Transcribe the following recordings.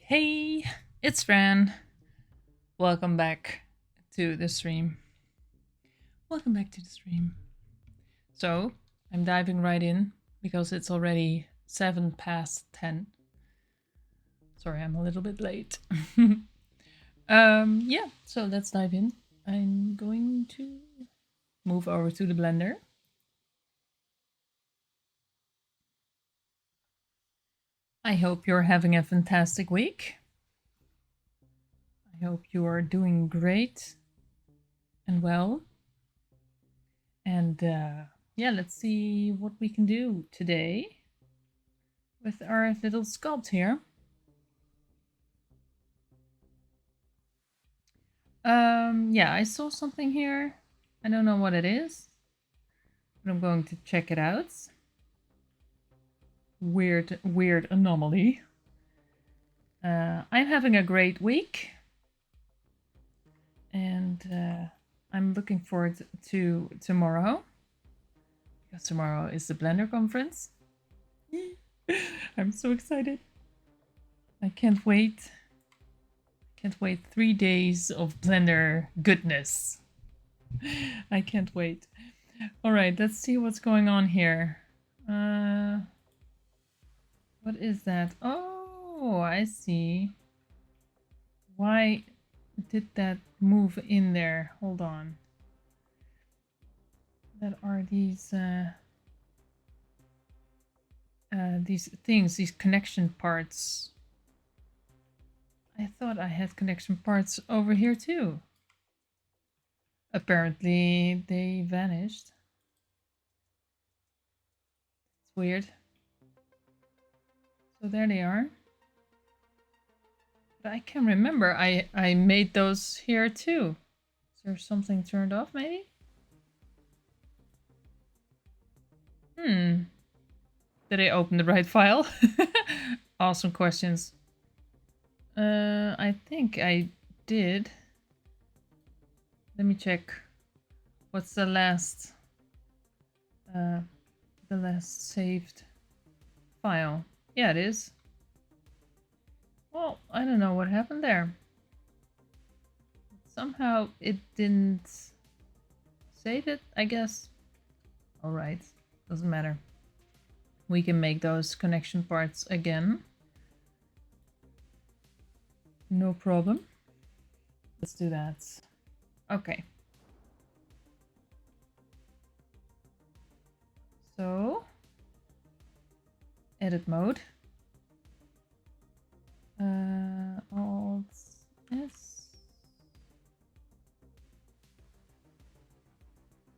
Hey, it's Fran. Welcome back to the stream. Welcome back to the stream. So, I'm diving right in because it's already 7 past 10. Sorry, I'm a little bit late. Yeah, so let's dive in. I'm going to move over to the blender. I hope you're having a fantastic week. I hope you are doing great and well. And yeah, let's see what we can do today with our little sculpt here. Yeah, I saw something here. I don't know what it is, but I'm going to check it out. Weird anomaly. I'm having a great week, and I'm looking forward to tomorrow, because tomorrow is the Blender conference. I'm so excited. I can't wait. Can't wait. 3 days of Blender goodness. I can't wait. All right, let's see what's going on here. What is that? Oh, I see. Why did that move in there? Hold on. That are these things, these connection parts. I thought I had connection parts over here too. Apparently they vanished. It's weird. So there they are. But I can remember I made those here too. Is there something turned off maybe? Did I open the right file? Awesome questions. I think I did. Let me check. What's the last saved file? Yeah, it is. Well, I don't know what happened there. Somehow it didn't save it, I guess. Alright, doesn't matter. We can make those connection parts again. No problem. Let's do that. Okay. So, edit mode. Alt S.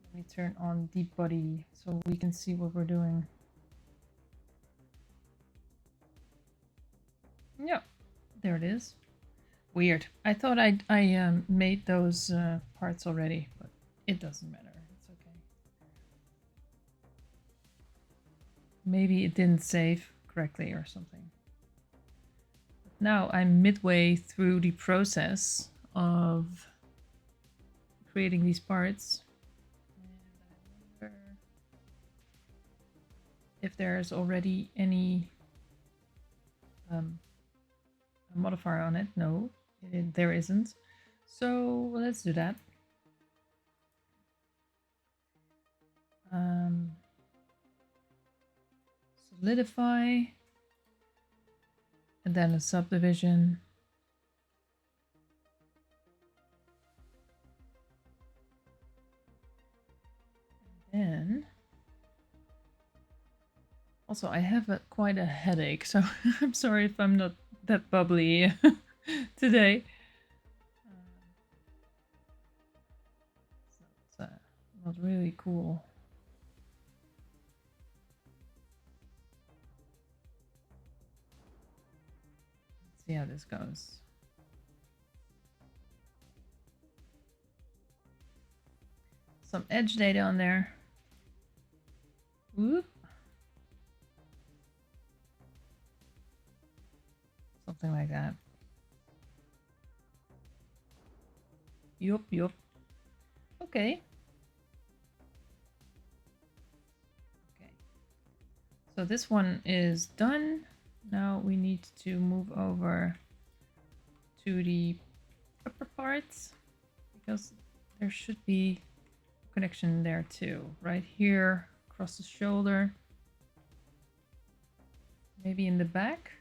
Let me turn on deep body so we can see what we're doing. Yeah, there it is. Weird. I thought I made those parts already, but it doesn't matter. It's okay. Maybe it didn't save correctly or something. Now I'm midway through the process of creating these parts. And I wonder if there's already any modifier on it. No, there isn't. So let's do that. Solidify. And then a subdivision. And then also I have quite a headache, so I'm sorry if I'm not that bubbly today. It's not really cool. Let's see how this goes. Some edge data on there. Whoop. Something like that. Yup. Okay. Okay. So this one is done. Now we need to move over to the upper parts, because there should be a connection there too. Right here, across the shoulder. Maybe in the back?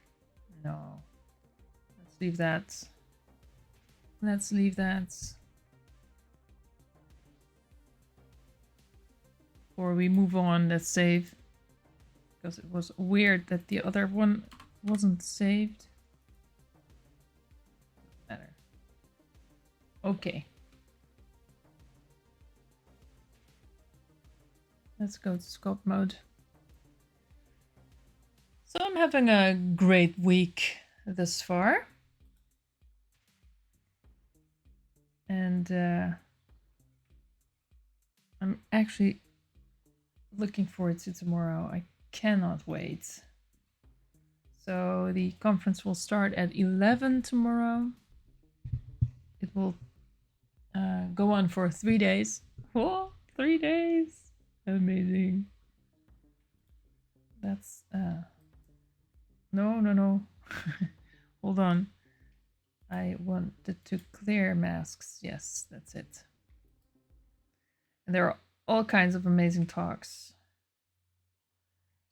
No. Let's leave that. Let's leave that. Before we move on, let's save. Because it was weird that the other one wasn't saved. Better. Okay. Let's go to sculpt mode. So I'm having a great week thus far. And I'm actually looking forward to tomorrow. I cannot wait. So the conference will start at 11 tomorrow. It will go on for 3 days. Oh, 3 days! Amazing. That's no. Hold on. I wanted to clear masks. Yes, that's it. And there are all kinds of amazing talks.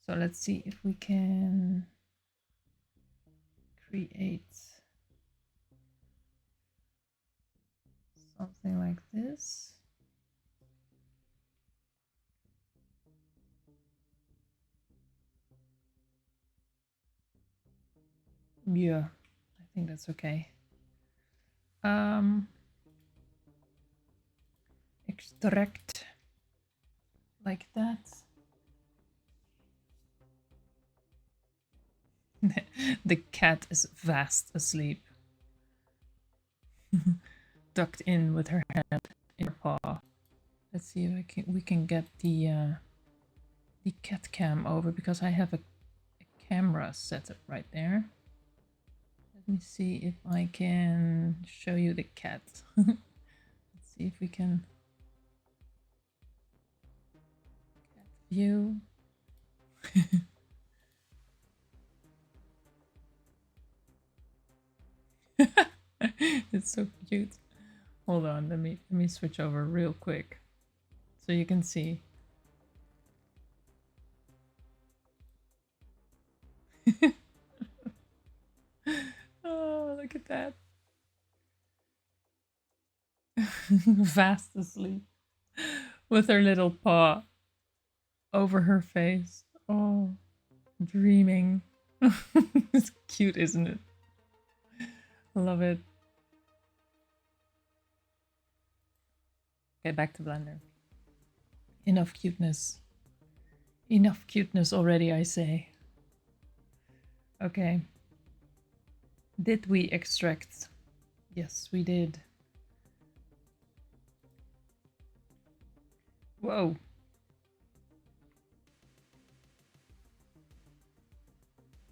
So let's see if we can create something like this. Yeah, I think that's okay. Extract like that. The cat is fast asleep. Tucked in with her head in her paw. Let's see if we can get the cat cam over, because I have a camera set up right there. Let me see if I can show you the cat. Let's see if we can cat view. It's so cute. Hold on, let me switch over real quick so you can see. Oh, look at that. Fast asleep with her little paw over her face. Oh, dreaming. It's cute, isn't it? I love it. Okay, back to Blender. Enough cuteness. Enough cuteness already, I say. Okay. Did we extract? Yes, we did. Whoa.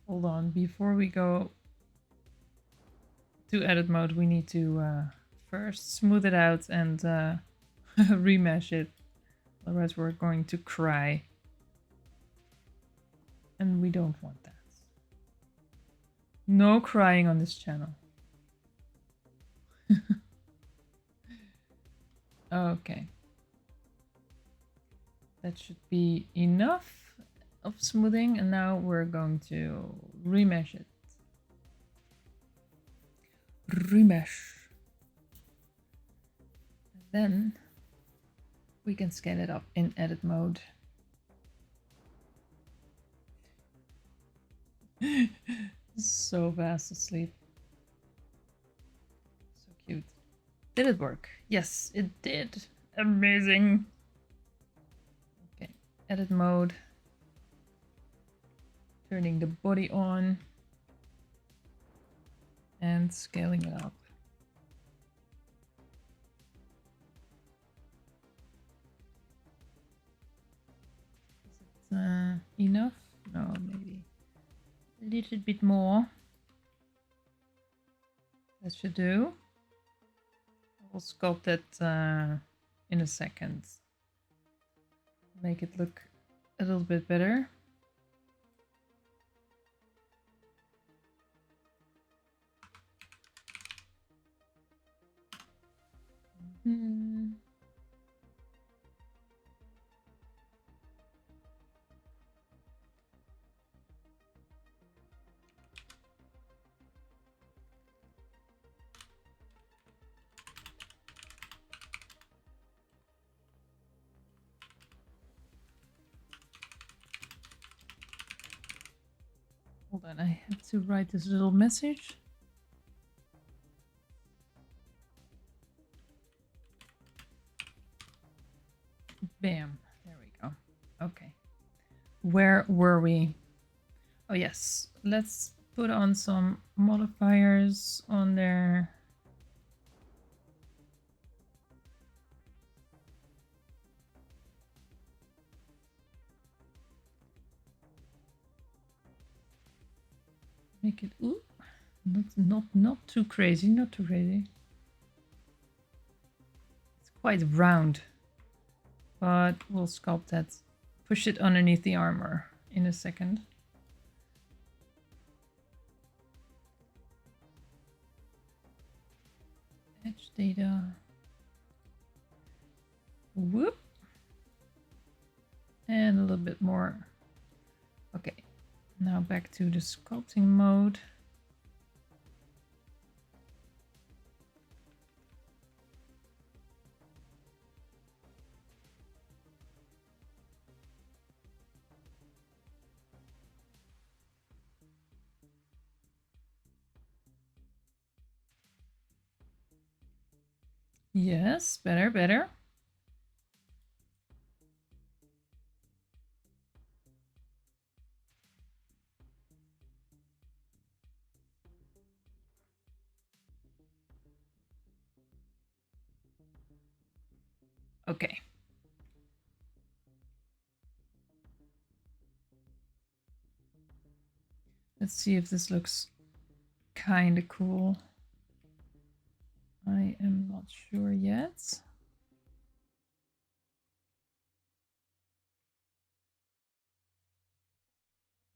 Hold on, before we go to edit mode, we need to first smooth it out and remesh it. Otherwise we're going to cry. And we don't want that. No crying on this channel. Okay. That should be enough of smoothing, and now we're going to remesh it. Remesh. Then we can scale it up in edit mode. So fast asleep. So cute. Did it work? Yes, it did. Amazing. Okay, edit mode. Turning the body on. And scaling it up. Is it enough? No, maybe a little bit more. That should do. We'll sculpt it in a second. Make it look a little bit better. Hold on, I have to write this little message. Bam. There we go. Okay. Where were we? Oh, yes. Let's put on some modifiers on there. Make it, ooh, not too crazy, not too crazy. It's quite round, but we'll sculpt that. Push it underneath the armor in a second. Edge data. Whoop. And a little bit more. Okay, now back to the sculpting mode. Yes, better, better. Okay. Let's see if this looks kind of cool. I am not sure yet.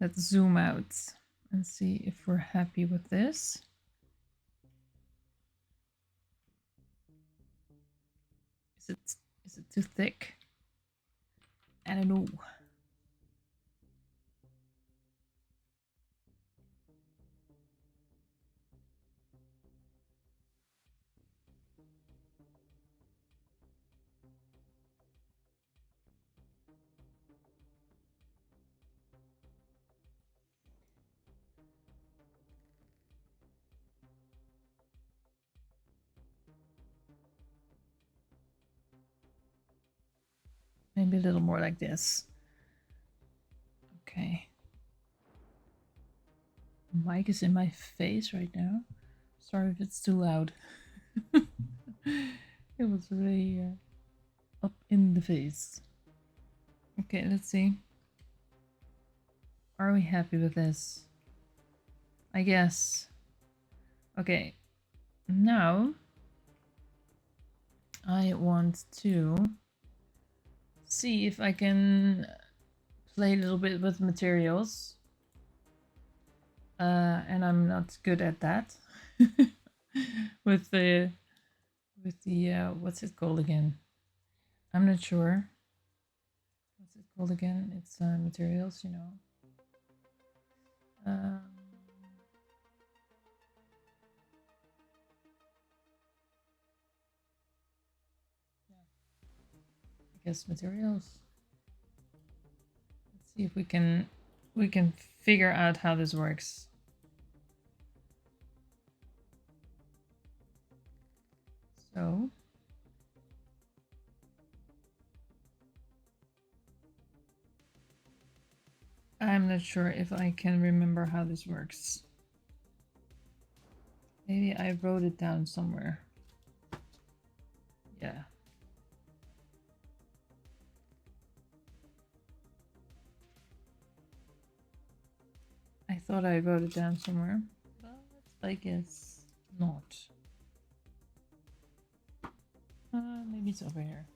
Let's zoom out and see if we're happy with this. Is it too thick? I don't know. Maybe a little more like this. Okay. Mic is in my face right now. Sorry if it's too loud. It was really up in the face. Okay, let's see. Are we happy with this? I guess. Okay. Now I want to see if I can play a little bit with materials. And I'm not good at that. with the what's it called again? I'm not sure. What's it called again? It's materials, you know. Yeah. I guess materials. Let's see if we can figure out how this works. So I'm not sure if I can remember how this works. Maybe I wrote it down somewhere. Yeah. I thought I wrote it down somewhere, but I guess not. Maybe it's over here.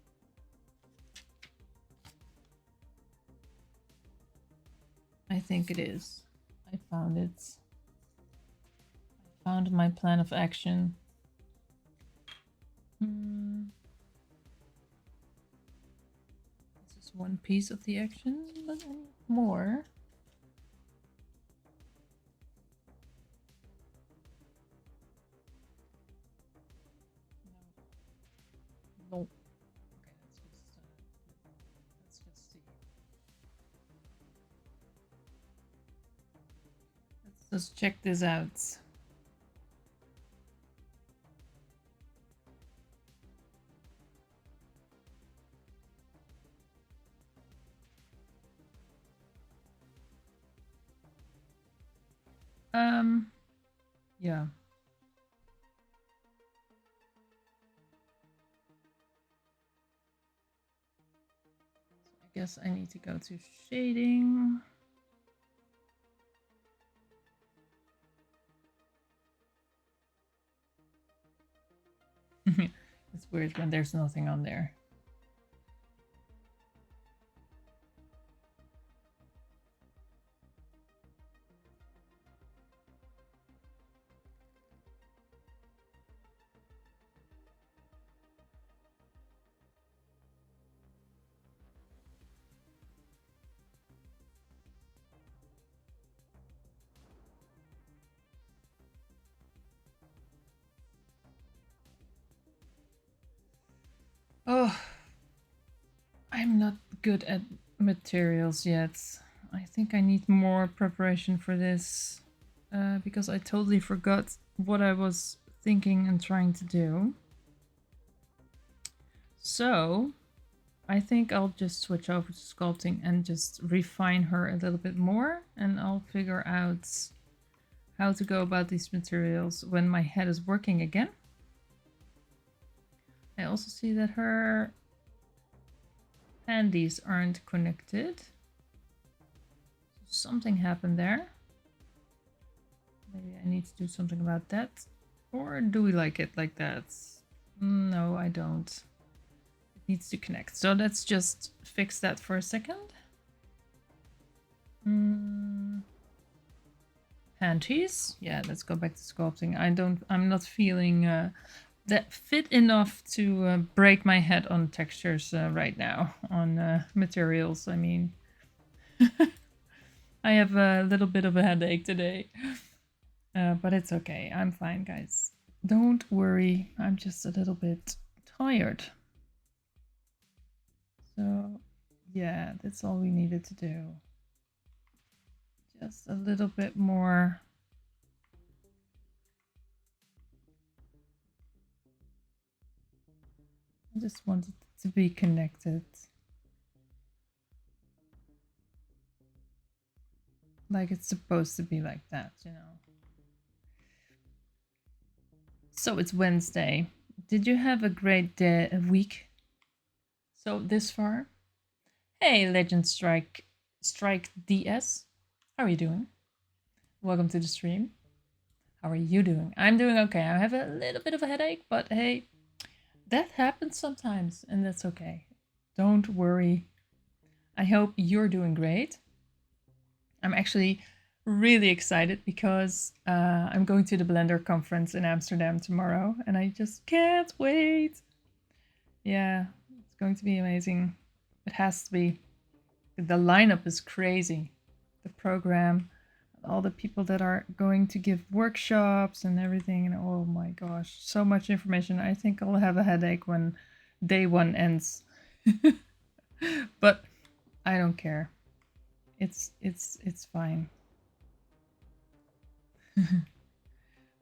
I think it is. I found it. I found my plan of action. This is one piece of the action, but I need more. No. Okay, let's just see. Let's check this out. Yeah. I guess I need to go to shading. It's weird when there's nothing on there. Oh, I'm not good at materials yet. I think I need more preparation for this because I totally forgot what I was thinking and trying to do. So I think I'll just switch over to sculpting and just refine her a little bit more, and I'll figure out how to go about these materials when my head is working again. I also see that her handies aren't connected. Something happened there. Maybe I need to do something about that. Or do we like it like that? No, I don't. It needs to connect. So let's just fix that for a second. Panties? Yeah, let's go back to sculpting. I'm not feeling that fit enough to break my head on textures right now, on materials, I mean. I have a little bit of a headache today. But it's okay. I'm fine, guys. Don't worry. I'm just a little bit tired. So, yeah, that's all we needed to do. Just a little bit more. I just wanted it to be connected. Like it's supposed to be like that, you know. So it's Wednesday. Did you have a great day, a week? So this far? Hey, Legend Strike DS. How are you doing? Welcome to the stream. How are you doing? I'm doing okay. I have a little bit of a headache, but hey, that happens sometimes, and that's okay. Don't worry. I hope you're doing great. I'm actually really excited because I'm going to the Blender conference in Amsterdam tomorrow, and I just can't wait. Yeah, it's going to be amazing. It has to be. The lineup is crazy. The program, all the people that are going to give workshops and everything, and oh my gosh, so much information. I think I'll have a headache when day one ends. But I don't care. It's fine.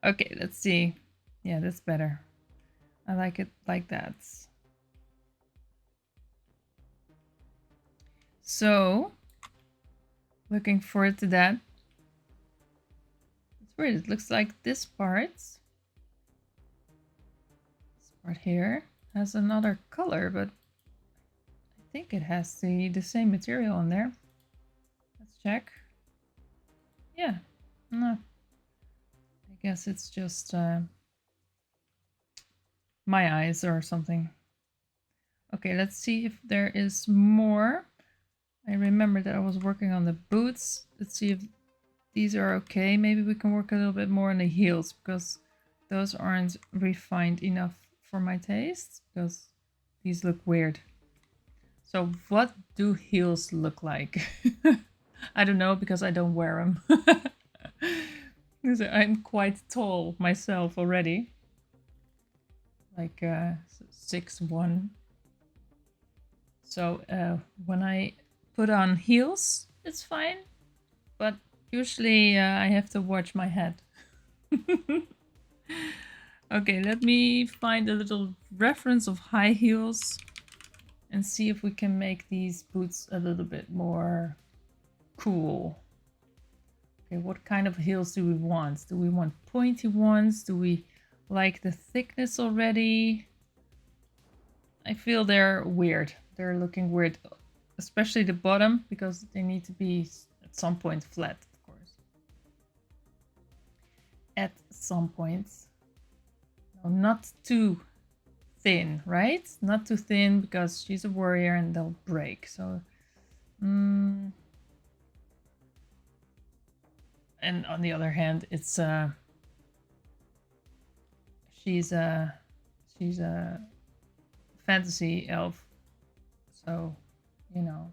Okay, let's see. Yeah, that's better. I like it like that. So, looking forward to that. It's weird. It looks like this part here has another color, but I think it has the same material on there. Let's check. Yeah, no. I guess it's just my eyes or something. Okay, let's see if there is more. I remember that I was working on the boots. Let's see if these are okay. Maybe we can work a little bit more on the heels because those aren't refined enough for my taste because these look weird. So what do heels look like? I don't know because I don't wear them. I'm quite tall myself already. Like 6'1". So when I put on heels, it's fine. But Usually I have to watch my head. Okay, let me find a little reference of high heels and see if we can make these boots a little bit more cool. Okay, what kind of heels do we want? Do we want pointy ones? Do we like the thickness already? I feel they're weird. They're looking weird, especially the bottom, because they need to be at some point flat, of course. At some point. No, not too thin, right? Not too thin, because she's a warrior and they'll break. So, and on the other hand, it's she's a fantasy elf, so you know,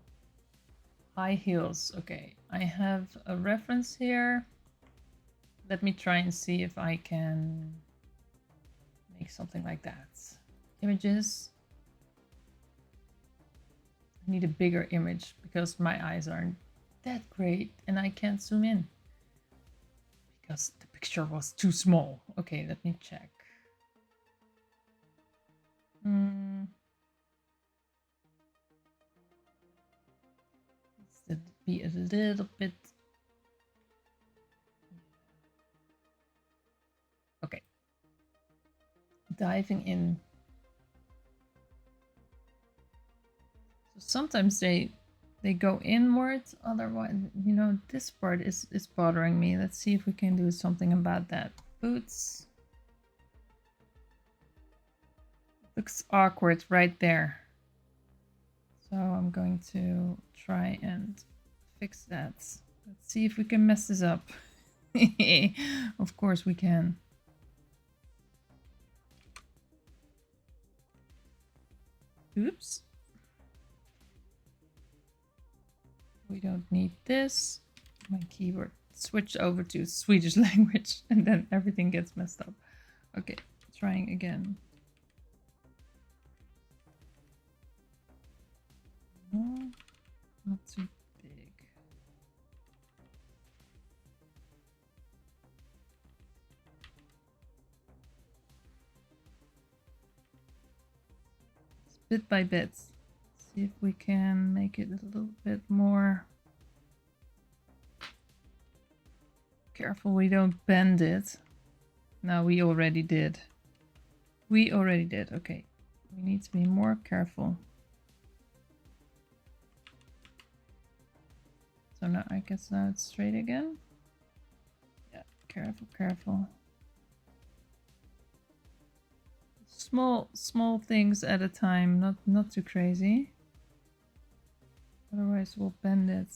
high heels. Okay, I have a reference here. Let me try and see if I can make something like that. Images. I need a bigger image because my eyes aren't that great and I can't zoom in because the picture was too small. Okay, let me check. Needs to be a little bit. Okay. Diving in. So sometimes they go inward, otherwise, you know, this part is bothering me. Let's see if we can do something about that. Boots. Looks awkward right there. So I'm going to try and fix that. Let's see if we can mess this up. Of course we can. Oops. We don't need this. My keyboard switched over to Swedish language and then everything gets messed up. Okay, trying again. No, not too big. Just bit by bit. See if we can make it a little bit more careful we don't bend it. No, we already did. We already did. Okay, we need to be more careful. So now I guess now it's straight again. Yeah, careful, careful. Small things at a time, not too crazy. Otherwise we'll bend it.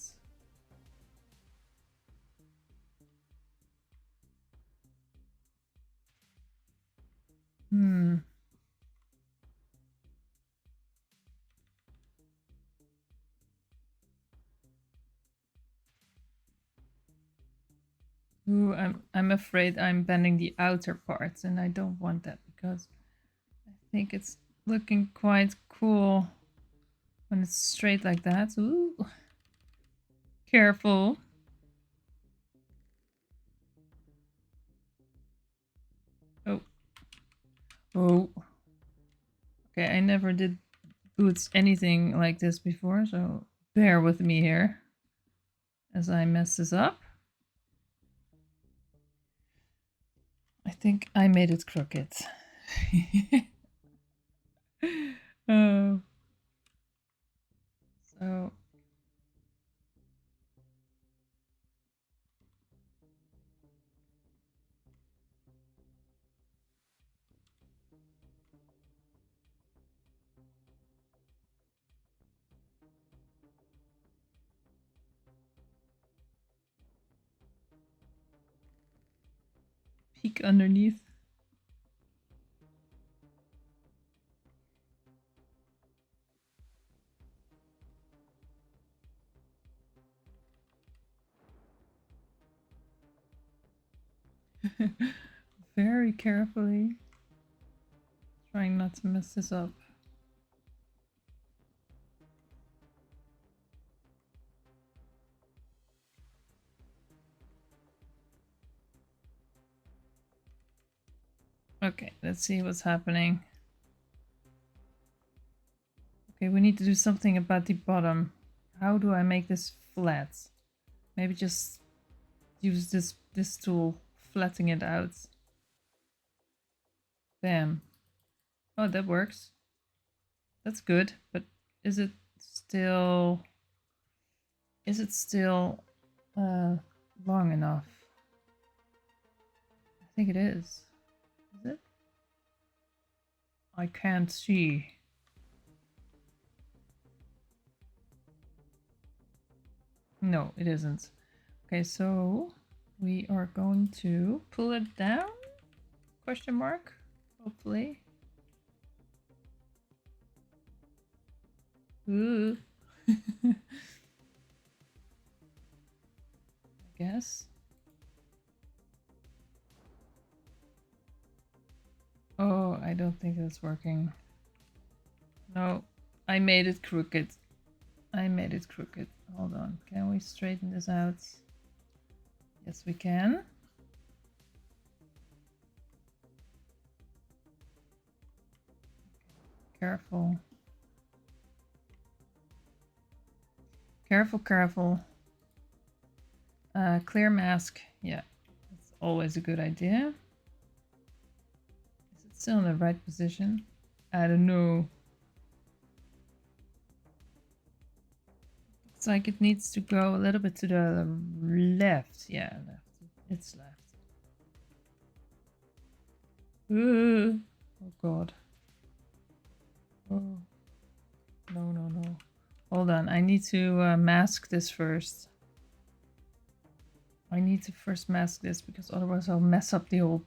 Ooh, I'm afraid I'm bending the outer parts and I don't want that because I think it's looking quite cool when it's straight like that. Ooh. Careful. Oh. Oh. Okay, I never did boots anything like this before, so bear with me here as I mess this up. I think I made it crooked. Oh. So peek underneath. Very carefully. Trying not to mess this up. Okay, let's see what's happening. Okay, we need to do something about the bottom. How do I make this flat? Maybe just use this tool, flattening it out. Bam. Oh, that works. That's good, but is it still long enough? I think it is. Is it? I can't see. No, it isn't. Okay, so we are going to pull it down? Question mark? Hopefully. Ooh. I guess. Oh, I don't think that's working. No, I made it crooked. I made it crooked. Hold on. Can we straighten this out? Yes, we can. Careful. Careful, careful. Clear mask. Yeah, that's always a good idea. Is it still in the right position? I don't know. Looks like it needs to go a little bit to the left. Yeah, left. It's left. Ooh. Oh god. Oh. No, no, no. Hold on. I need to mask this first. I need to first mask this because otherwise I'll mess up the whole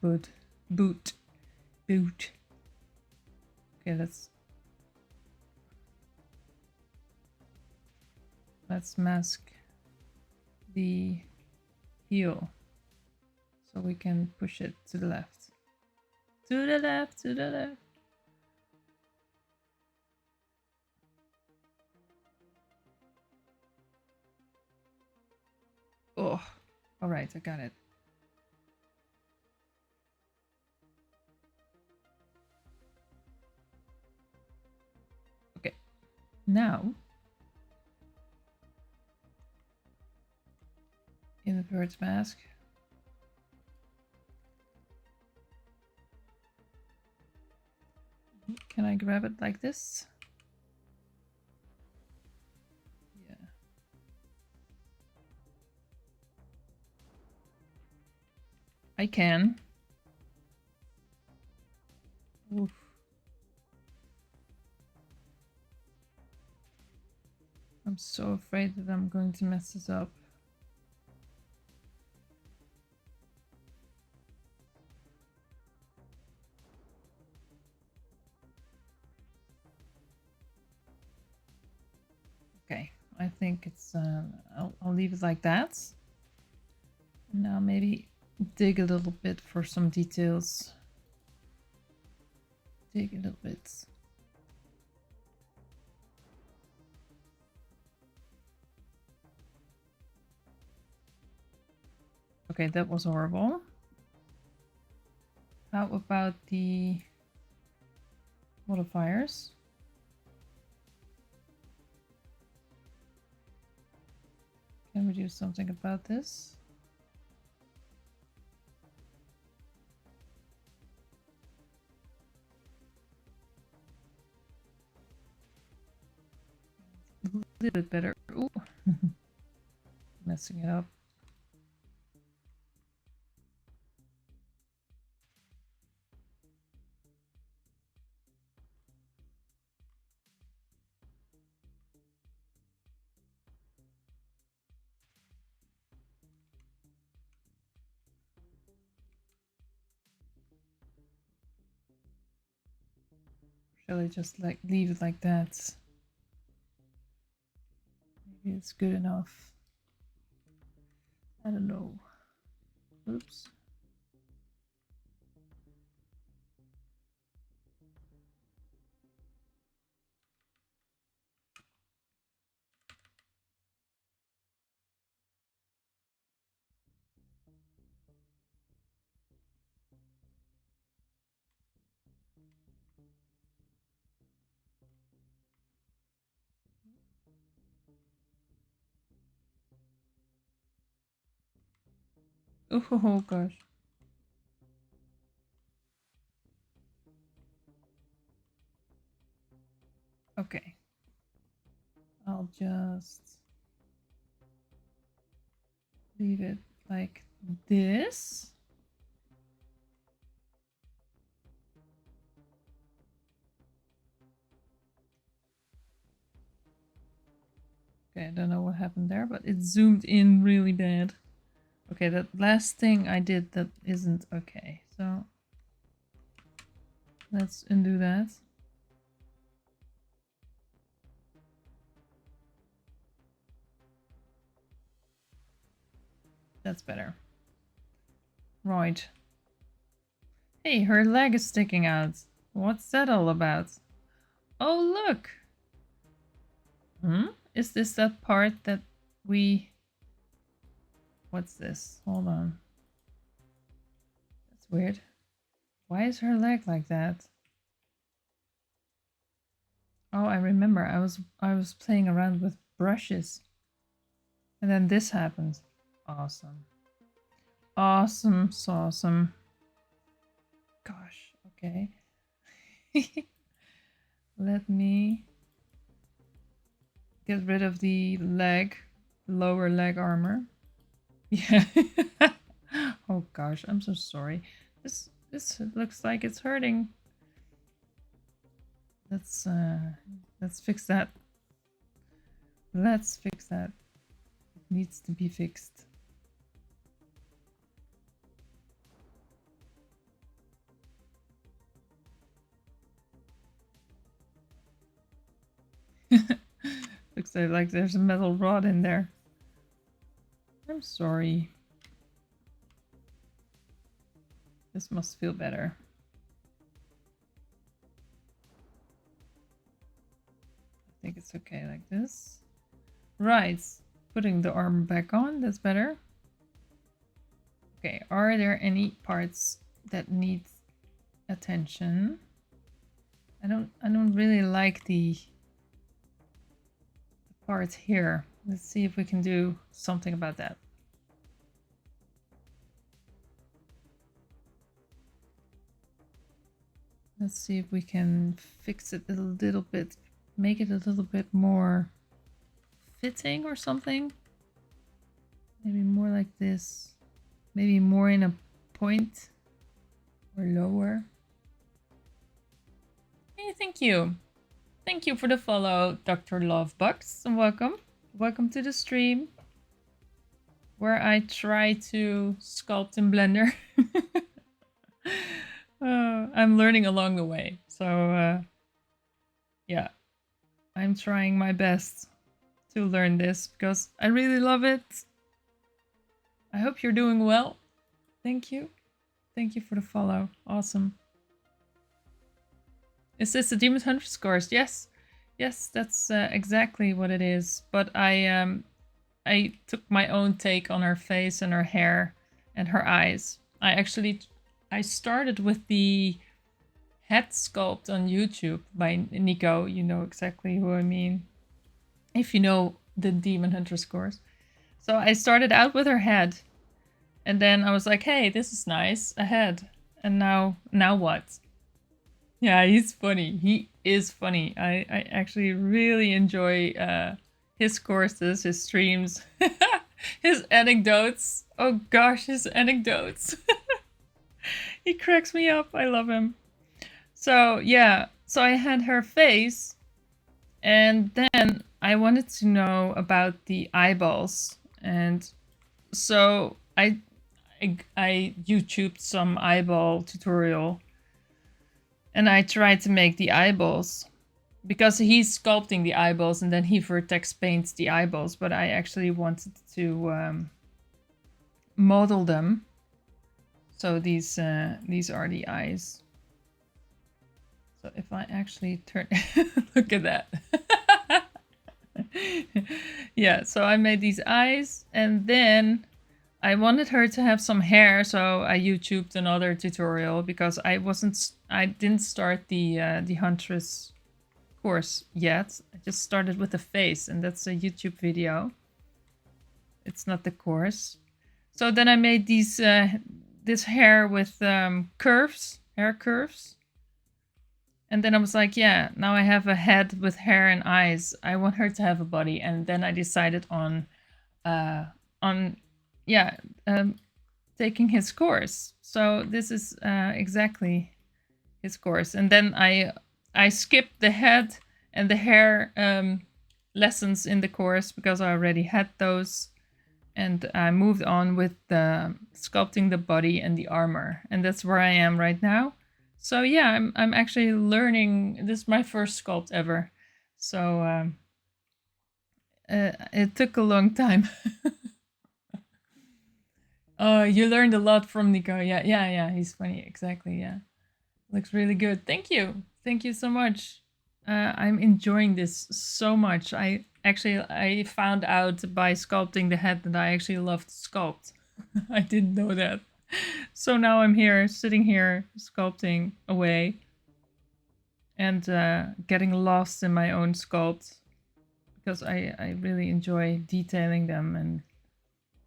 boot. Okay, let's mask the heel so we can push it to the left. To the left, to the left. Oh, all right, I got it. Okay, now invert mask. Can I grab it like this? Yeah. I can. Oof. I'm so afraid that I'm going to mess this up. Okay, I think it's, I'll leave it like that. And now maybe dig a little bit for some details. Dig a little bit. Okay, that was horrible. How about the modifiers? Can we do something about this? A little bit better. Ooh. Messing it up. Shall I just like leave it like that? Maybe it's good enough. I don't know. Oops. Oh gosh. Okay. I'll just leave it like this. Okay, I don't know what happened there, but it zoomed in really bad. Okay, that last thing I did that isn't okay. So let's undo that. That's better. Right. Hey, her leg is sticking out. What's that all about? Oh, look! Is this that part that we... What's this? Hold on. That's weird. Why is her leg like that? Oh, I remember. I was playing around with brushes. And then this happened. Awesome. Awesome awesome. Gosh, okay. Let me get rid of the leg, lower leg armor. Yeah. Oh gosh, I'm so sorry. This looks like it's hurting. Let's fix that. Let's fix that. It needs to be fixed. Looks like there's a metal rod in there. I'm sorry. This must feel better. I think it's okay like this. Right. Putting the armor back on, that's better. Okay, are there any parts that need attention? I don't really like the part here. Let's see if we can do something about that. Let's see if we can fix it a little bit, make it a little bit more fitting or something. Maybe more like this. Maybe more in a point or lower. Hey, thank you. Thank you for the follow, Dr. Lovebucks, and welcome. Welcome to the stream where I try to sculpt in Blender. I'm learning along the way, so yeah, I'm trying my best to learn this because I really love it. I hope you're doing well. Thank you. Thank you for the follow. Awesome. Is this the Demon Hunter scores? Yes. Yes, that's exactly what it is. But I took my own take on her face and her hair and her eyes. I started with the head sculpt on YouTube by Nico. You know exactly who I mean. If you know the Demon Hunter scores. So I started out with her head. And then I was like, hey, this is nice. A head. And now what? Yeah, he's funny. He is funny. I actually really enjoy his courses, his streams, his anecdotes. Oh gosh, his anecdotes. He cracks me up. I love him. So yeah, so I had her face, and then I wanted to know about the eyeballs, and so I YouTubed some eyeball tutorial, and I tried to make the eyeballs because he's sculpting the eyeballs and then he vertex paints the eyeballs, but I actually wanted to model them. So these are the eyes. So if I actually turn, look at that. Yeah, so I made these eyes, and then I wanted her to have some hair, so I YouTubed another tutorial because I didn't start the Huntress course yet. I just started with the face, and that's a YouTube video. It's not the course. So then I made these this hair with curves, hair curves. And then I was like, yeah, now I have a head with hair and eyes. I want her to have a body. And then I decided on on yeah, taking his course. So this is exactly his course. And then I skipped the head and the hair lessons in the course because I already had those. And I moved on with the sculpting the body and the armor. And that's where I am right now. So yeah, I'm actually learning. This is my first sculpt ever. So it took a long time. Oh, you learned a lot from Nico. Yeah. He's funny. Exactly. Yeah. Looks really good. Thank you. Thank you so much. I'm enjoying this so much. I found out by sculpting the head that I actually love to sculpt. I didn't know that. So now I'm here, sitting here, sculpting away and getting lost in my own sculpt because I really enjoy detailing them and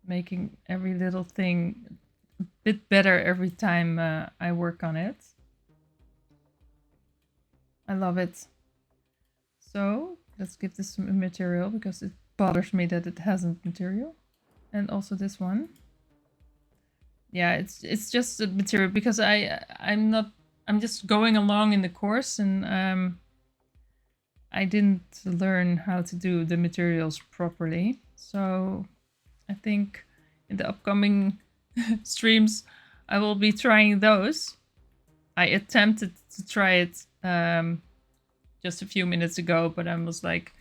making every little thing a bit better every time I work on it. I love it. So let's give this some material because it bothers me that it hasn't material. And also this one. Yeah, it's just the material because I'm just going along in the course and I didn't learn how to do the materials properly. So I think in the upcoming streams I will be trying those. I attempted to try it just a few minutes ago, but I was like,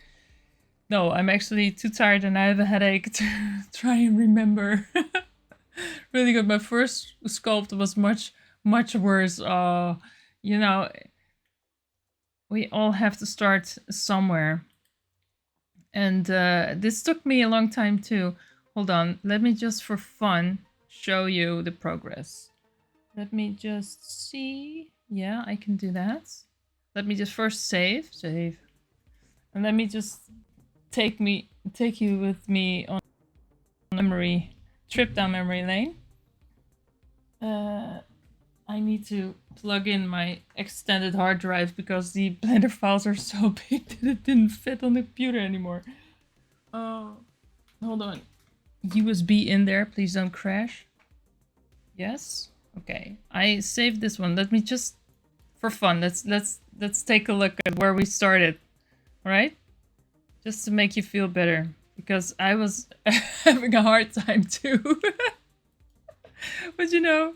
no, I'm actually too tired and I have a headache to try and remember. Really good. My first sculpt was much worse. You know, we all have to start somewhere. And this took me a long time too. Hold on, let me just for fun show you the progress. Let me just see. Yeah, I can do that. Let me just first save. And let me just take you with me on memory trip down memory lane. I need to plug in my extended hard drive because the Blender files are so big that it didn't fit on the computer anymore. Oh, hold on. USB in there, please don't crash. Yes. Okay, I saved this one. Let me just, for fun, let's take a look at where we started. All right, just to make you feel better because I was having a hard time too. But you know,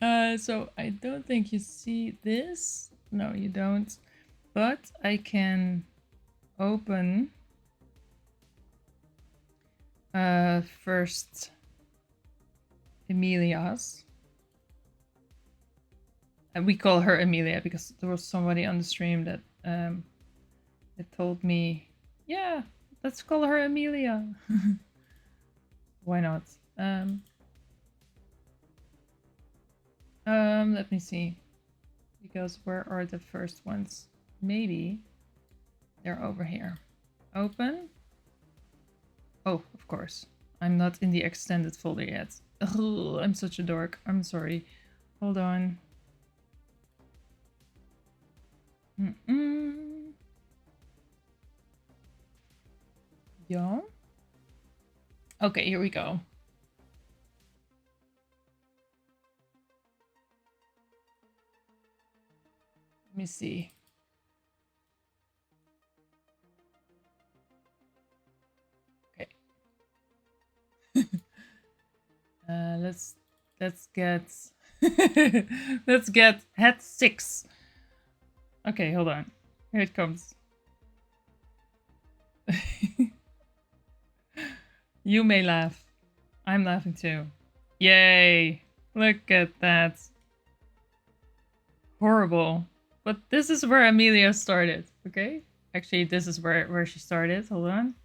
so I don't think you see this. No, you don't. But I can open first Emilia's. And we call her Emilia because there was somebody on the stream that told me, yeah, let's call her Emilia. Why not? Let me see. Because where are the first ones? Maybe they're over here. Open. Oh, of course. I'm not in the extended folder yet. Ugh, I'm such a dork. I'm sorry. Hold on. Yeah. Okay, here we go. Let me see. Okay. Let's get let's get head 6. Okay, hold on. Here it comes. You may laugh. I'm laughing too. Yay! Look at that. Horrible. But this is where Amelia started, okay? Actually, this is where she started. Hold on.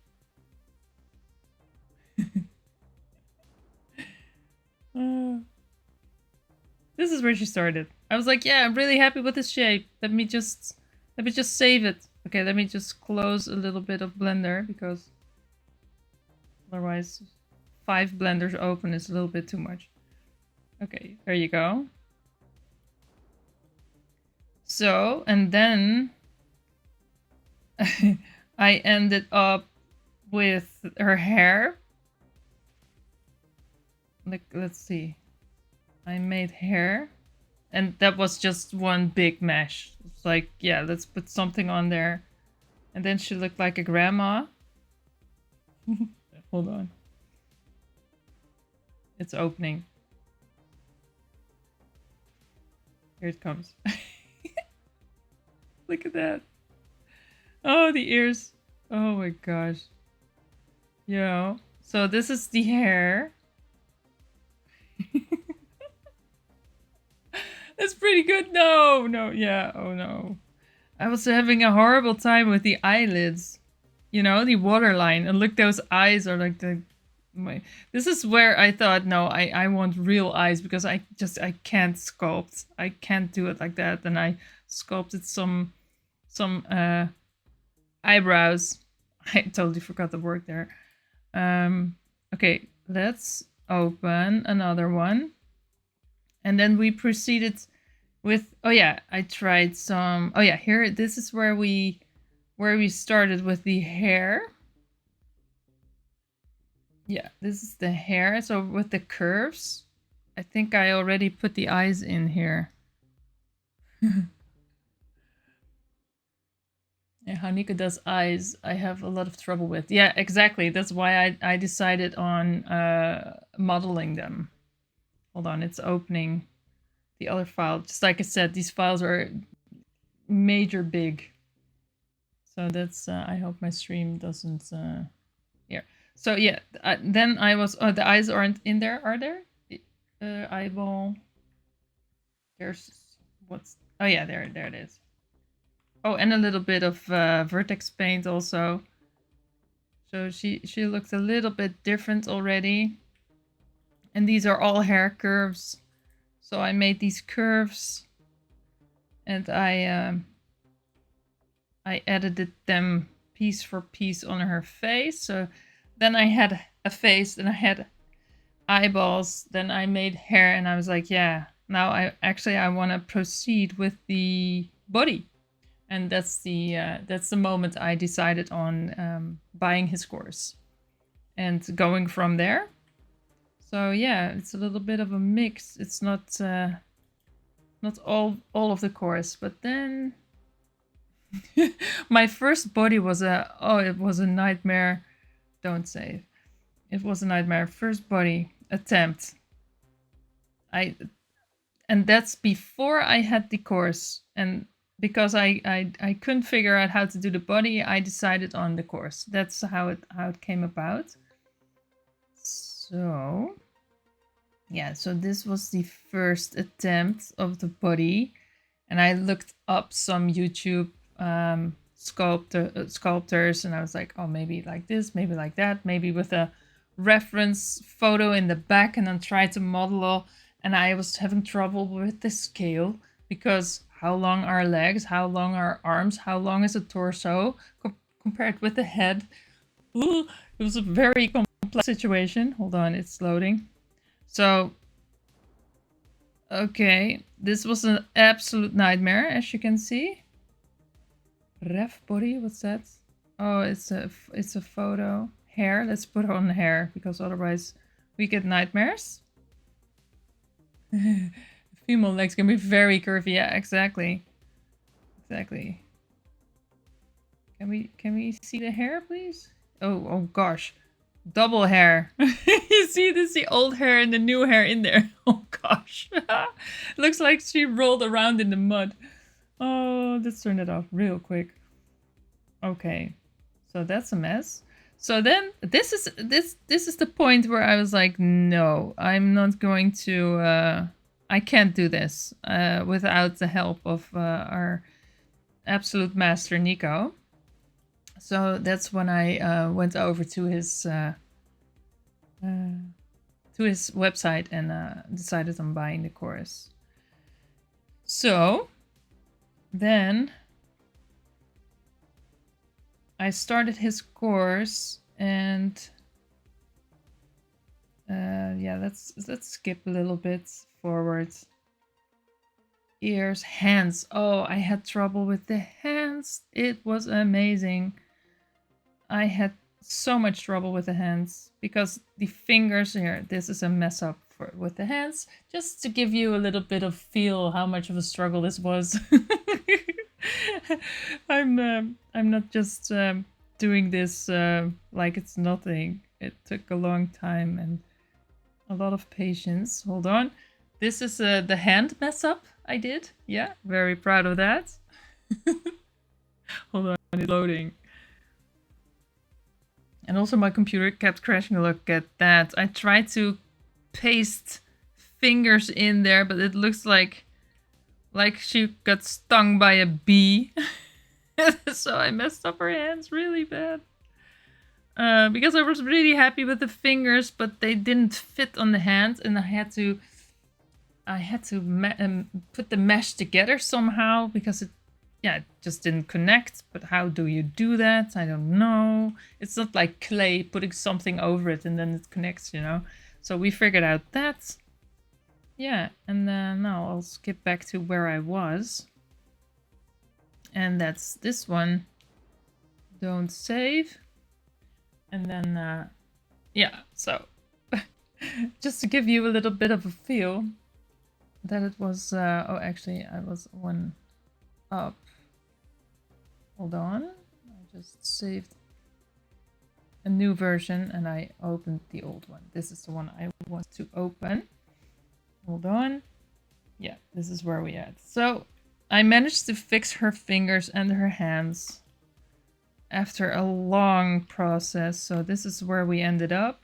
This is where she started. I was like, yeah, I'm really happy with this shape. Let me just save it. Okay, let me just close a little bit of Blender because otherwise 5 blenders open is a little bit too much. Okay, there you go. So, and then I ended up with her hair. Like, let's see. I made hair. And that was just one big mesh. It's like, yeah, let's put something on there. And then she looked like a grandma. Hold on. It's opening. Here it comes. Look at that. Oh, the ears. Oh my gosh. Yeah. So this is the hair. That's pretty good. No, no, yeah. Oh no. I was having a horrible time with the eyelids. You know, the waterline. And look, those eyes are like the... This is where I thought, no, I want real eyes because I can't sculpt. I can't do it like that. And I sculpted some eyebrows. I totally forgot the word there. Okay, let's open another one. And then we proceeded with, oh yeah, I tried some, oh yeah, here, this is where we started with the hair. Yeah, this is the hair. So with the curves, I think I already put the eyes in here. Yeah, how Nico does eyes, I have a lot of trouble with. Yeah, exactly. That's why I decided on modeling them. Hold on, it's opening the other file. Just like I said, these files are major big. So that's, I hope my stream doesn't, here. So yeah, then I was, oh, the eyes aren't in there, are there? Eyeball. There's, what's, oh yeah, there it is. Oh, and a little bit of vertex paint also. So she looks a little bit different already. And these are all hair curves. So I made these curves and I edited them piece for piece on her face. So then I had a face, then I had eyeballs, then I made hair, and I was like, yeah, now I want to proceed with the body. And that's the moment I decided on buying his course and going from there. So yeah, it's a little bit of a mix. It's not all of the course, but then my first body was it was a nightmare. Don't say it. It was a nightmare. First body attempt. And that's before I had the course, and because I couldn't figure out how to do the body, I decided on the course. That's how it came about. So yeah, so this was the first attempt of the body, and I looked up some YouTube sculptors, and I was like, oh, maybe like this, maybe like that, maybe with a reference photo in the back, and then try to model. And I was having trouble with the scale because how long are legs, how long are arms, how long is a torso compared with the head. Ooh, it was a very complex situation. Hold on, it's loading. So, okay, this was an absolute nightmare, as you can see. Ref body, what's that? Oh, it's a photo. Hair, let's put on hair, because otherwise we get nightmares. Female legs can be very curvy. Yeah, exactly. Exactly. Can we see the hair, please? Oh gosh. Double hair. You see, this is the old hair and the new hair in there. Oh gosh. Looks like she rolled around in the mud. Oh, let's turn it off real quick. Okay. So that's a mess. So then this is the point where I was like, no, I'm not going to I can't do this without the help of our absolute master Nico. So that's when I went over to his website and decided on buying the course. So then I started his course, and yeah, let's skip a little bit forward. Ears, hands. Oh, I had trouble with the hands. It was amazing. I had so much trouble with the hands because the fingers here, this is a mess up with the hands, just to give you a little bit of feel how much of a struggle this was. I'm not just doing this like it's nothing. It took a long time and a lot of patience. Hold on. This is the hand mess up I did. Yeah, very proud of that. Hold on, it's loading. And also my computer kept crashing. Look at that. I tried to paste fingers in there, but it looks like she got stung by a bee. So I messed up her hands really bad. Because I was really happy with the fingers, but they didn't fit on the hand, and I had to put the mesh together somehow because it just didn't connect. But how do you do that? I don't know. It's not like clay, putting something over it and then it connects, you know. So we figured out that. Yeah, and now I'll skip back to where I was. And that's this one. Don't save. And then, yeah, so just to give you a little bit of a feel that it was, oh, actually, I was one up. Hold on, I just saved a new version and I opened the old one. This is the one I want to open. Hold on. Yeah, this is where we at. So I managed to fix her fingers and her hands after a long process. So this is where we ended up.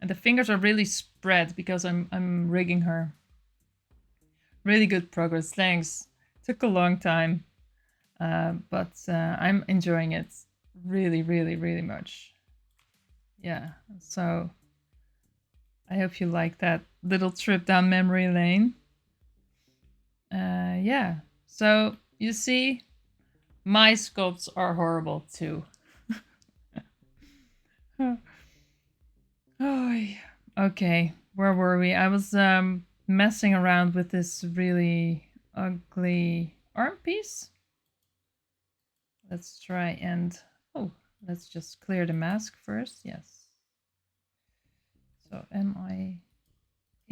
And the fingers are really spread because I'm rigging her. Really good progress. Thanks. Took a long time. But I'm enjoying it really, really, really much. Yeah, so I hope you like that little trip down memory lane. Yeah, so you see, my sculpts are horrible too. Oh, yeah. Okay, where were we? I was messing around with this really ugly arm piece. Let's try and, oh, let's just clear the mask first. Yes. So am I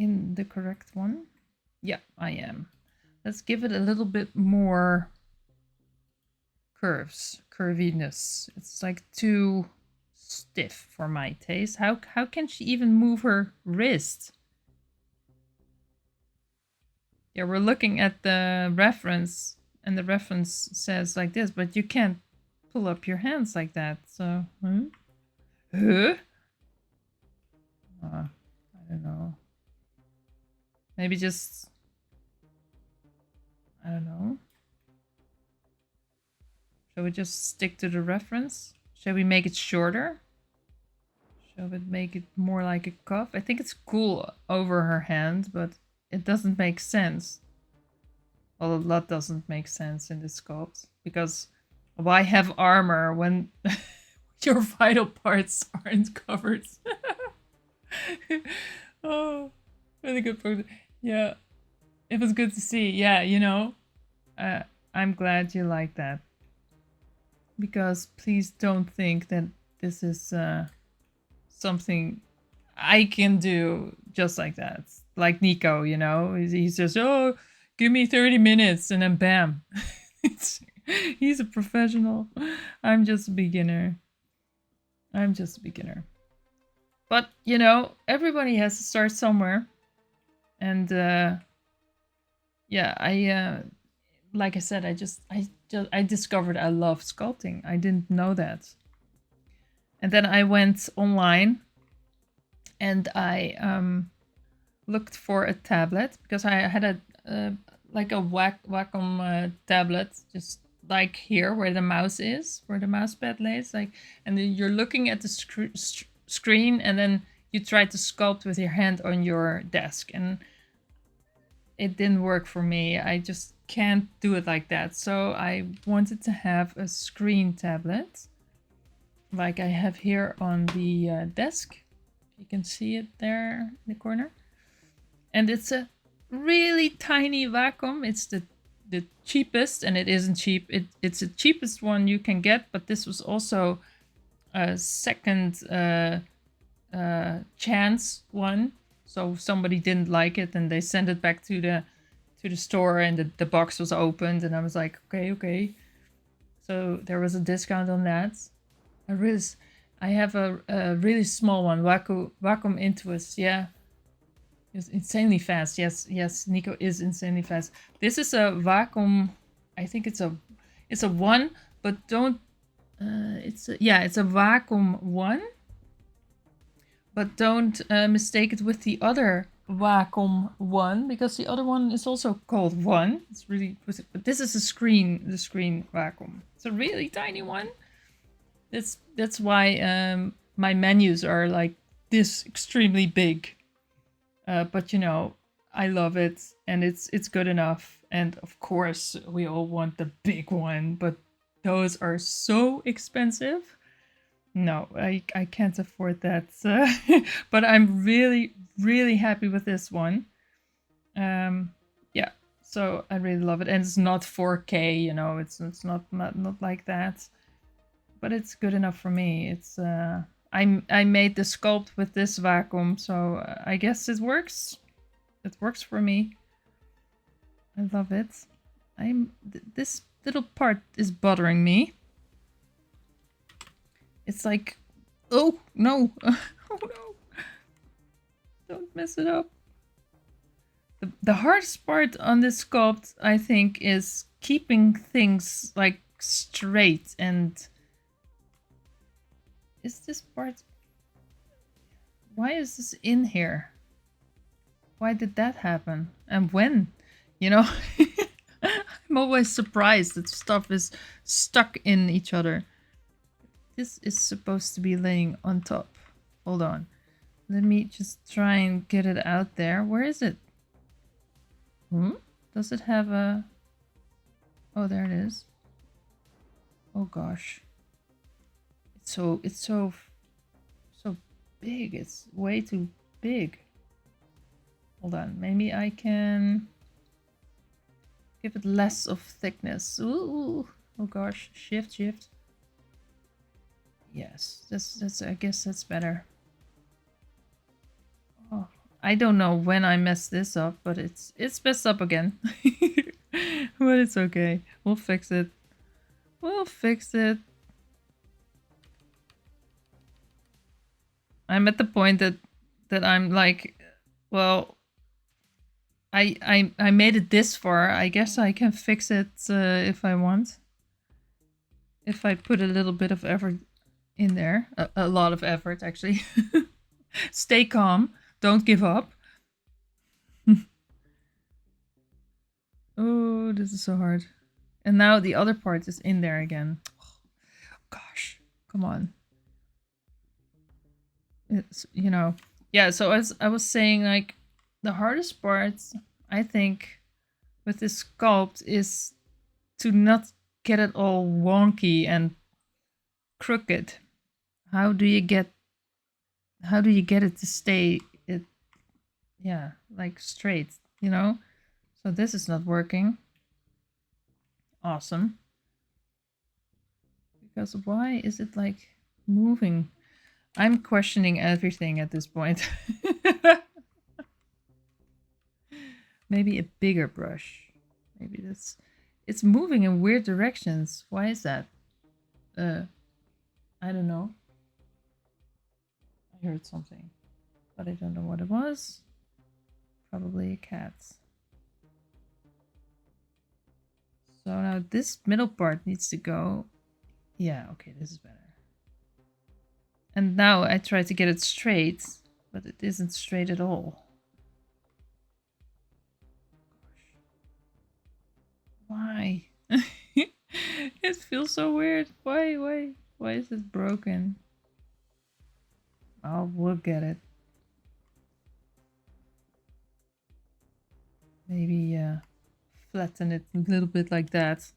in the correct one? Yeah, I am. Let's give it a little bit more curviness. It's like too stiff for my taste. How can she even move her wrist? Yeah, we're looking at the reference, and the reference says like this, but you can't pull up your hands like that. So, Huh? I don't know. Maybe just, I don't know. Shall we just stick to the reference? Shall we make it shorter? Shall we make it more like a cuff? I think it's cool over her hand, but it doesn't make sense. Well, a lot doesn't make sense in this sculpt, because why have armor when your vital parts aren't covered? Oh, really good project. Yeah, it was good to see. Yeah, you know, I'm glad you like that. Because please don't think that this is something I can do just like that. Like Nico, you know, he says, oh, give me 30 minutes and then bam. He's a professional. I'm just a beginner. I'm just a beginner. But, you know, everybody has to start somewhere. And yeah, I like I said, I discovered I love sculpting. I didn't know that. And then I went online and I looked for a tablet because I had a like a Wacom tablet, just like here where the mouse is, where the mouse pad lays, like, and then you're looking at the screen and then you try to sculpt with your hand on your desk, and it didn't work for me. I just can't do it like that. So I wanted to have a screen tablet like I have here on the desk. You can see it there in the corner. And it's a really tiny vacuum. It's the cheapest, and it isn't cheap. It's the cheapest one you can get, but this was also a second chance one. So somebody didn't like it and they sent it back to the store, and the box was opened, and I was like, okay. So there was a discount on that. I have a really small one, vacuum Intuos. Yeah, it's insanely fast. Yes, Nico is insanely fast. This is a vacuum. I think it's a one, but don't. It's a vacuum one, but don't mistake it with the other vacuum one, because the other one is also called one. It's really, but this is the screen vacuum. It's a really tiny one. That's why my menus are like this extremely big. But you know, I love it, and it's good enough. And of course, we all want the big one, but those are so expensive. No, I can't afford that. But I'm really happy with this one. Yeah, so I really love it, and it's not 4K. You know, it's not like that, but it's good enough for me. It's I made the sculpt with this vacuum, so I guess it works. It works for me. I love it. This little part is bothering me. It's like, oh no, oh no, don't mess it up. The hardest part on this sculpt, I think, is keeping things like straight. And is this part, why is this in here? Why did that happen? And when? You know, I'm always surprised that stuff is stuck in each other. This is supposed to be laying on top. Hold on. Let me just try and get it out there. Where is it? Does it have a... Oh, there it is. Oh gosh. It's so big. It's way too big. Hold on. Maybe I can give it less of thickness. Ooh. Oh gosh. Shift. Yes, that's I guess that's better. Oh, I don't know when I messed this up, but it's messed up again. But it's okay. We'll fix it. I'm at the point that I'm like, well, I made it this far. I guess I can fix it if I want. If I put a little bit of effort in there. A lot of effort, actually. Stay calm. Don't give up. Oh, this is so hard. And now the other part is in there again. Gosh, come on. It's, you know. Yeah, so as I was saying, like, the hardest part, I think, with this sculpt is to not get it all wonky and crooked. How do you get it to stay like straight, you know? So this is not working. Awesome. Because why is it like moving? I'm questioning everything at this point. Maybe a bigger brush. Maybe this. It's moving in weird directions. Why is that? I don't know. I heard something, but I don't know what it was. Probably a cat. So now this middle part needs to go. Yeah, okay, this is better. And now I try to get it straight, but it isn't straight at all. Why? It feels so weird. Why is it broken? Oh, we'll get it. Maybe flatten it a little bit like that.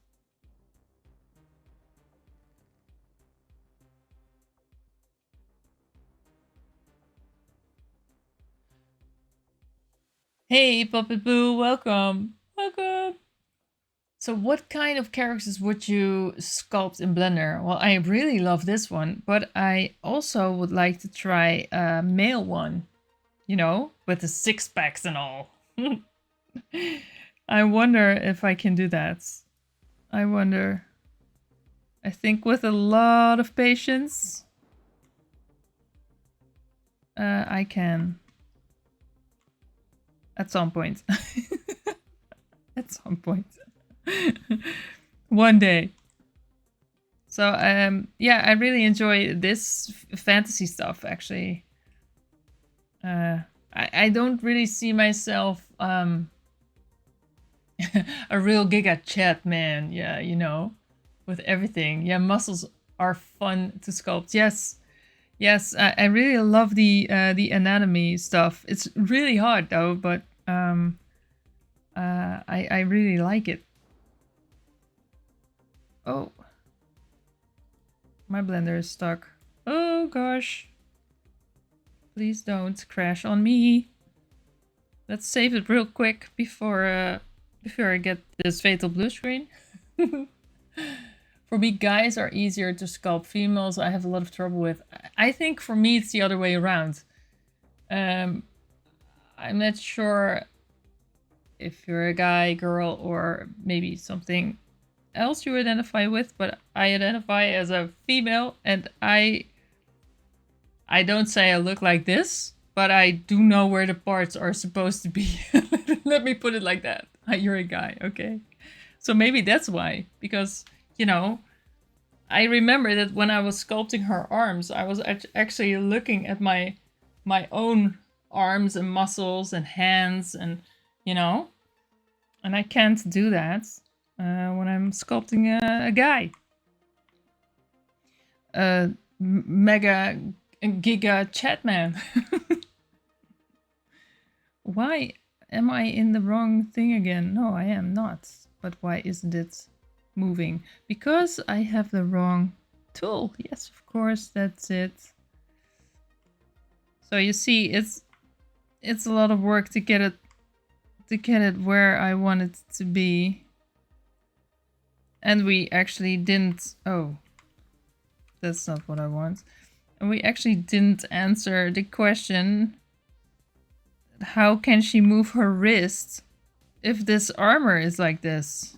Hey, Puppet Boo, welcome. Welcome. So what kind of characters would you sculpt in Blender? Well, I really love this one, but I also would like to try a male one, you know, with the six packs and all. I wonder if I can do that. I wonder. I think with a lot of patience, I can. At some point. At some point. One day. So yeah, I really enjoy this fantasy stuff actually. I don't really see myself a real Giga Chat man, yeah, you know, with everything. Yeah, muscles are fun to sculpt. Yes. Yes, I really love the anatomy stuff. It's really hard though, but I really like it. Oh, my blender is stuck. Oh gosh. Please don't crash on me. Let's save it real quick before I get this fatal blue screen. For me, guys are easier to sculpt. Females I have a lot of trouble with. I think for me it's the other way around. I'm not sure if you're a guy, girl, or maybe something else you identify with, but I identify as a female, and I don't say I look like this, but I do know where the parts are supposed to be. Let me put it like that. You're a guy, okay? So maybe that's why, because, you know, I remember that when I was sculpting her arms, I was actually looking at my own arms and muscles and hands and, you know, and I can't do that when I'm sculpting a guy. Mega Giga Chatman. Why am I in the wrong thing again? No, I am not. But why isn't it moving? Because I have the wrong tool. Yes, of course, that's it. So you see, it's a lot of work to get it where I want it to be. And we actually didn't... Oh, that's not what I want. And we actually didn't answer the question, how can she move her wrist if this armor is like this?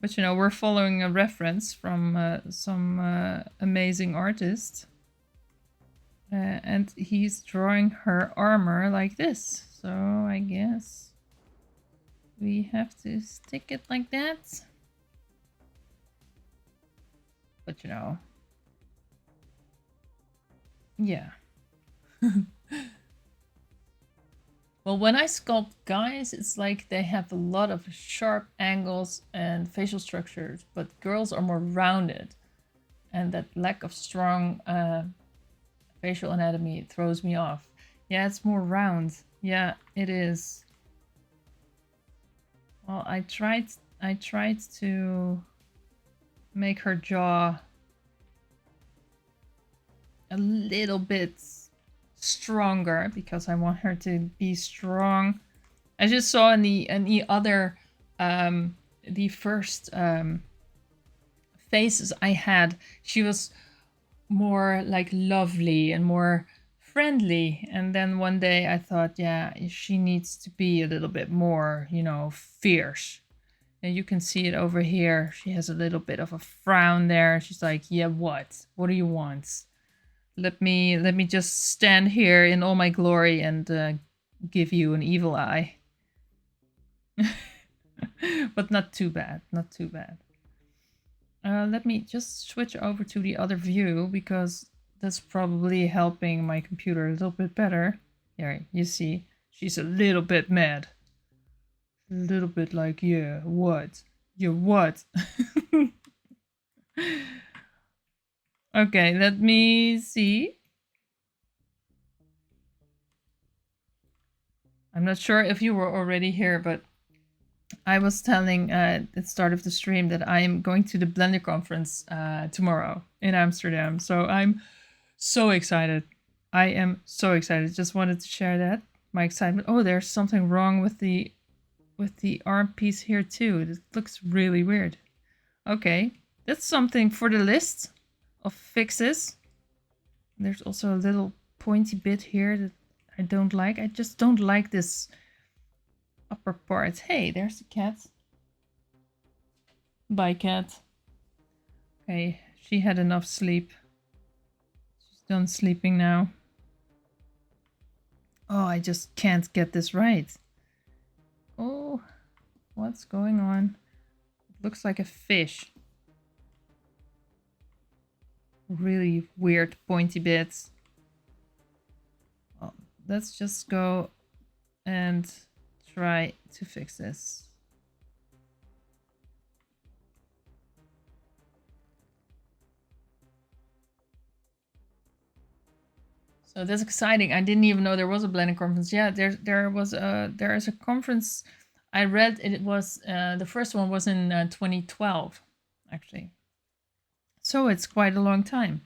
But you know, we're following a reference from some amazing artist. And he's drawing her armor like this. So I guess we have to stick it like that. But you know, yeah. Well, when I sculpt guys, it's like they have a lot of sharp angles and facial structures, but girls are more rounded. And that lack of strong facial anatomy throws me off. Yeah, it's more round. Yeah, it is. Well, I tried to make her jaw a little bit stronger because I want her to be strong. I just saw in the other the first faces I had, she was more like lovely and more friendly, and then one day I thought, yeah, she needs to be a little bit more, you know, fierce. And you can see it over here. She has a little bit of a frown there. She's like, yeah, what do you want? Let me just stand here in all my glory and give you an evil eye. But not too bad, not too bad. Let me just switch over to the other view because that's probably helping my computer a little bit better. Here, you see, she's a little bit mad. A little bit like, yeah, what? Yeah, what? Okay, let me see. I'm not sure if you were already here, but I was telling at the start of the stream that I am going to the Blender conference tomorrow in Amsterdam. So I'm so excited. I am so excited. Just wanted to share that. my excitement. Oh, there's something wrong with the arm piece here too. It looks really weird. Okay, that's something for the list of fixes. There's also a little pointy bit here that I don't like. I just don't like this upper part. Hey, there's the cat. Bye, cat. Okay, she had enough sleep. She's done sleeping now. Oh, I just can't get this right. Oh, what's going on? It looks like a fish. Really weird pointy bits. Well, let's just go and try to fix this. So that's exciting. I didn't even know there was a blending conference. Yeah, there is a conference. I read it was the first one was in 2012, actually. So it's quite a long time.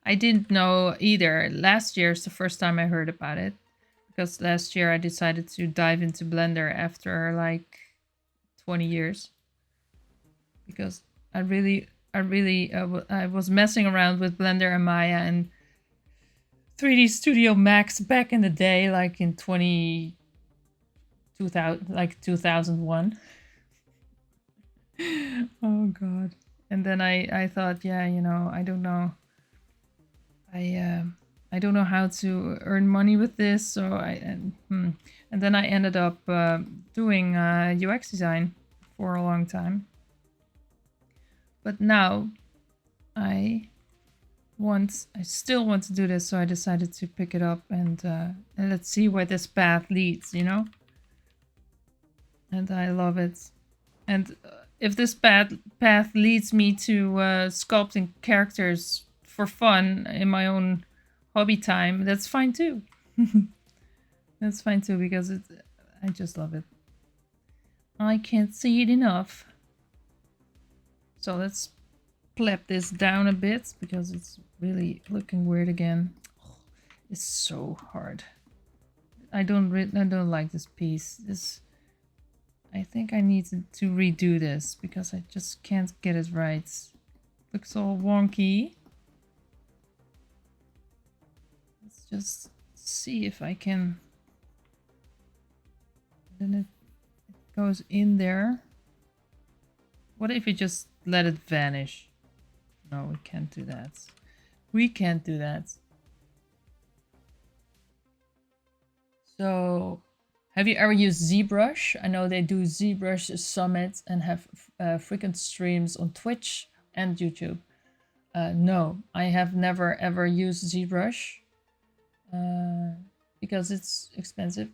I didn't know either. Last year is the first time I heard about it, because last year I decided to dive into Blender after like 20 years. Because I was messing around with Blender and Maya and 3D Studio Max back in the day, like in 2001. Oh god. And then I thought, yeah, you know, I don't know. I don't know how to earn money with this, so and then I ended up doing UX design for a long time. But now I still want to do this, so I decided to pick it up and let's see where this path leads, you know? And I love it. And if this path leads me to sculpting characters for fun in my own hobby time, that's fine too. That's fine too, because I just love it. I can't see it enough. So let's plap this down a bit, because it's really looking weird again. Oh, it's so hard. I don't like this piece. I think I need to redo this, because I just can't get it right. It looks all wonky. Let's just see if I can. Then it goes in there. What if you just let it vanish? No, we can't do that. We can't do that. So, have you ever used ZBrush? I know they do ZBrush summits and have frequent streams on Twitch and YouTube. No, I have never ever used ZBrush because it's expensive.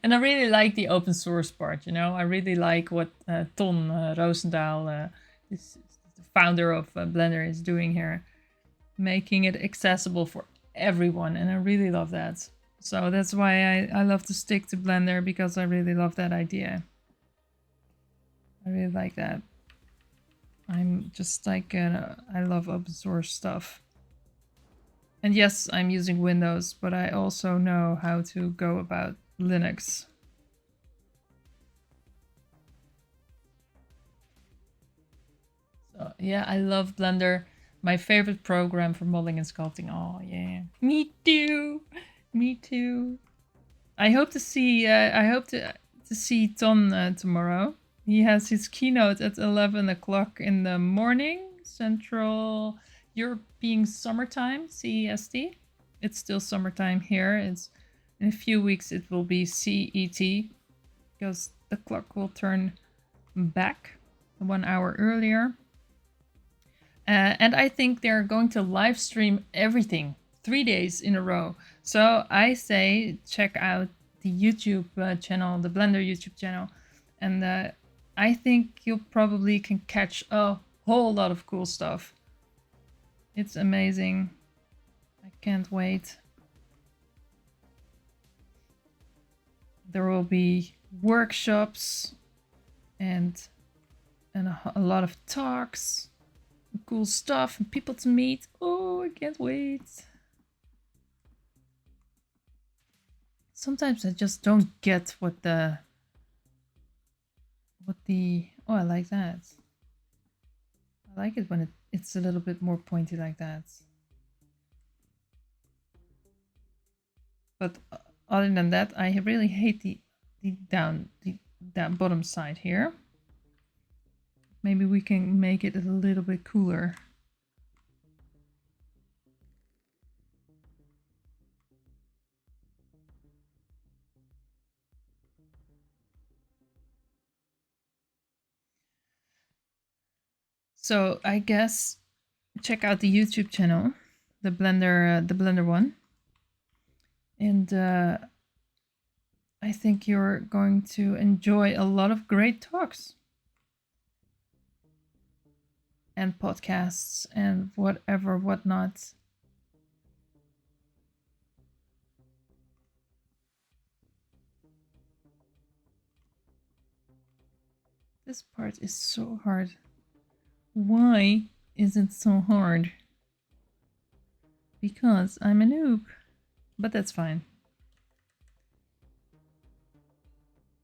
And I really like the open source part, you know. I really like what Ton Roosendaal, the founder of Blender, is doing here. Making it accessible for everyone, and I really love that. So that's why I love to stick to Blender, because I really love that idea. I really like that. I'm just like, I love open source stuff. And yes, I'm using Windows, but I also know how to go about Linux. So yeah, I love Blender. My favorite program for modeling and sculpting. Oh yeah, me too. Me too. I hope to see. I hope to see Ton tomorrow. He has his keynote at 11 o'clock in the morning, Central European Summertime, CEST. It's still summertime here. It's in a few weeks. It will be CET, because the clock will turn back 1 hour earlier. And I think they're going to live stream everything 3 days in a row. So I say check out the YouTube channel, the Blender YouTube channel. And I think you probably can catch a whole lot of cool stuff. It's amazing. I can't wait. There will be workshops and a lot of talks. Cool stuff and people to meet. Oh, I can't wait. sometimes I just don't get what the oh, I like that. I like it when it's a little bit more pointy like that. But other than that, I really hate the down bottom side here. Maybe we can make it a little bit cooler. So I guess check out the YouTube channel, the Blender one, and I think you're going to enjoy a lot of great talks and podcasts and whatnot. This part is so hard. Why is it so hard? Because I'm a noob. But that's fine.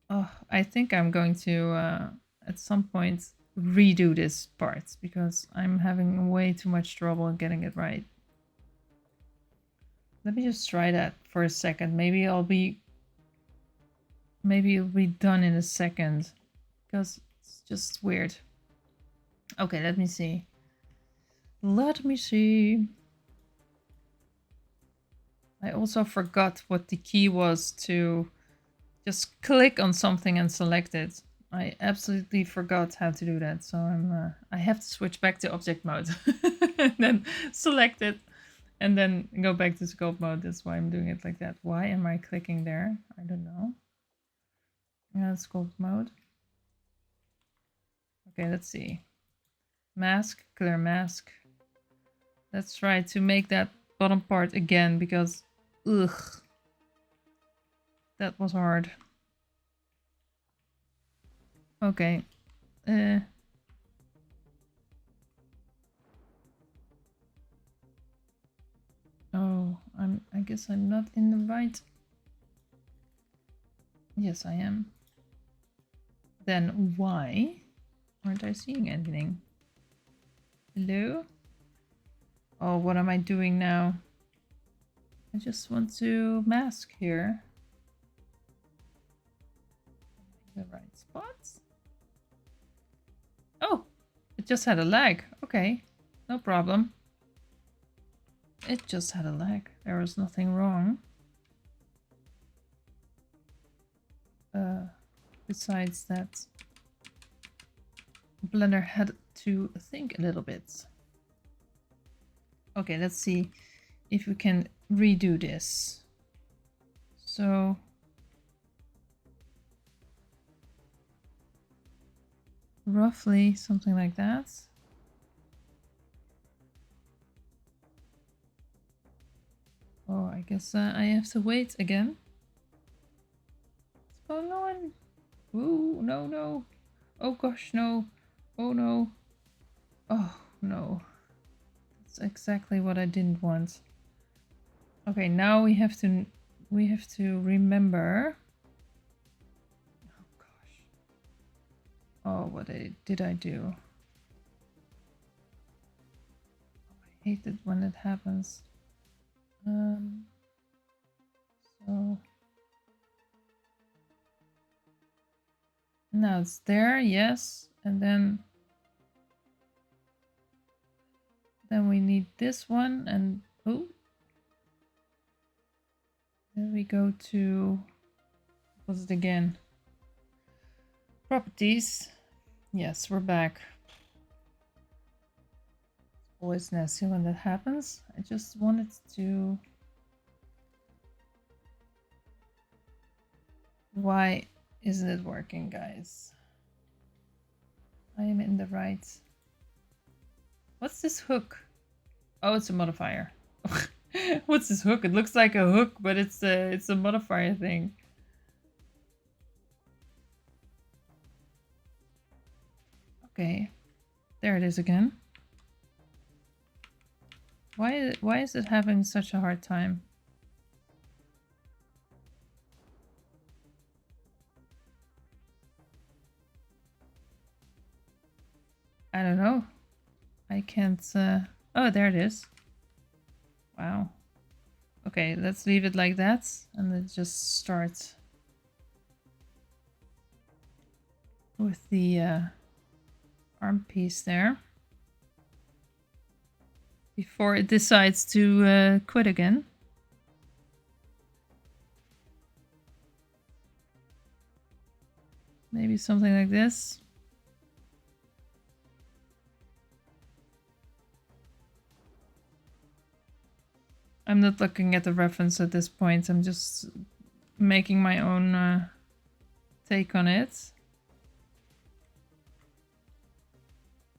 Oh, I think I'm going to, at some point, redo this part because I'm having way too much trouble getting it right. Let me just try that for a second. Maybe it'll be done in a second because it's just weird. Okay, let me see. Let me see. I also forgot what the key was to just click on something and select it. I absolutely forgot how to do that, so I have to switch back to object mode and then select it and then go back to sculpt mode. That's why I'm doing it like that. Why am I clicking there? I don't know. Sculpt mode. Okay, let's see. Mask, clear mask. Let's try to make that bottom part again because, ugh, that was hard. Okay. Oh, I guess I'm not in the right. Yes, I am. Then why aren't I seeing anything? Hello? Oh, what am I doing now? I just want to mask here. The right spots? Oh, it just had a lag. Okay, no problem. It just had a lag. There was nothing wrong. Besides that, Blender had to think a little bit. Okay, let's see if we can redo this. So roughly something like that. Oh, I guess I have to wait again. What's going on? Ooh, no, no. Oh gosh, no. Oh no. Oh no. That's exactly what I didn't want. Okay, now we have to remember. Oh gosh. Oh, what did I do? Oh, I hate it when it happens. So now it's there, yes, and then we need this one, and oh, then we go to, what was it again? Properties. Yes, we're back. It's always nasty when that happens. I just wanted to. Why isn't it working, guys? I am in the right. What's this hook? Oh, it's a modifier. What's this hook? It looks like a hook, but it's a modifier thing. Okay, there it is again. Why is it having such a hard time? I don't know. I can't... Oh, there it is. Wow. Okay, let's leave it like that. And then just start with the arm piece there. Before it decides to quit again. Maybe something like this. I'm not looking at the reference at this point. I'm just making my own take on it.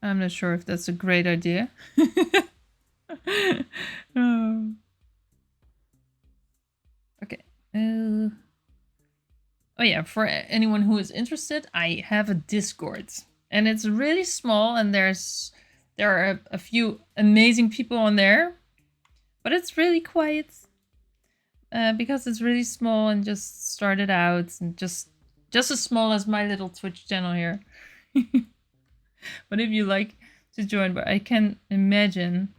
I'm not sure if that's a great idea. Oh. Okay. Oh yeah, for anyone who is interested, I have a Discord. And it's really small and there are a few amazing people on there. But it's really quiet. Because it's really small and just started out and just as small as my little Twitch channel here. But if you like to join, but I can imagine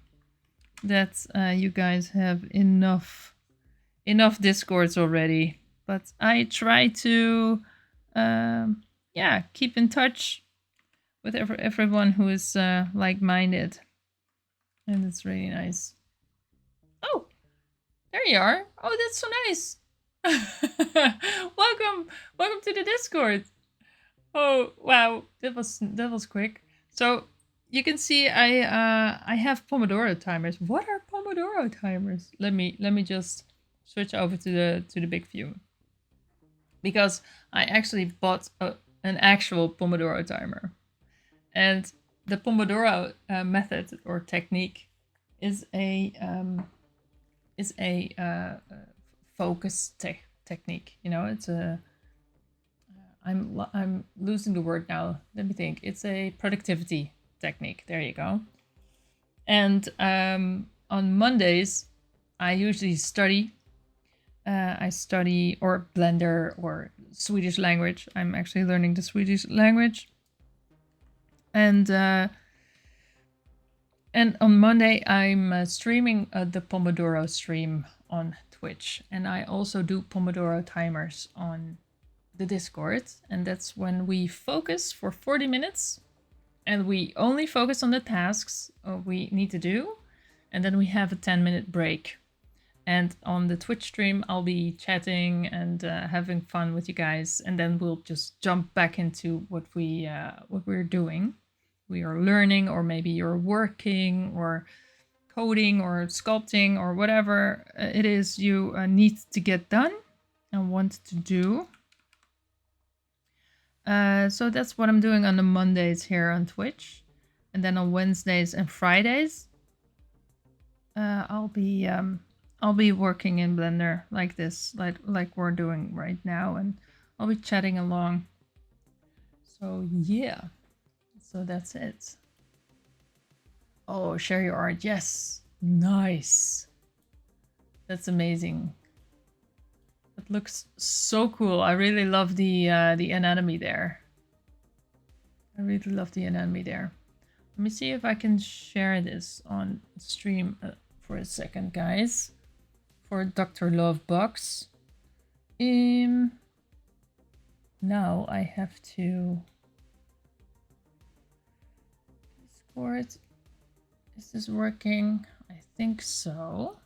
that you guys have enough Discords already. But I try to yeah, keep in touch with everyone who is like-minded. And it's really nice. Oh, there you are. Oh, that's so nice. Welcome to the Discord. Oh wow, that was quick. So you can see I have Pomodoro timers. What are Pomodoro timers? Let me just switch over to the big view, because I actually bought an actual Pomodoro timer, and the Pomodoro method or technique is a focus technique. You know, it's a I'm losing the word now. Let me think. It's a productivity technique. There you go. And on Mondays, I usually study. I study or Blender or Swedish language. I'm actually learning the Swedish language. And on Monday, I'm streaming the Pomodoro stream on Twitch. And I also do Pomodoro timers on the Discord, and that's when we focus for 40 minutes and we only focus on the tasks we need to do, and then we have a 10-minute break. And on the Twitch stream I'll be chatting and having fun with you guys, and then we'll just jump back into what we're doing. We are learning, or maybe you're working or coding or sculpting or whatever it is you need to get done and want to do. So that's what I'm doing on the Mondays here on Twitch. And then on Wednesdays and Fridays, I'll be working in Blender like this, like we're doing right now, and I'll be chatting along. So yeah, so that's it. Oh, share your art. Yes, nice. That's amazing. It looks so cool. I really love the anatomy there. I really love the anatomy there. Let me see if I can share this on stream for a second, guys. For Dr. Lovebox. Now I have to Discord. Is this working? I think so.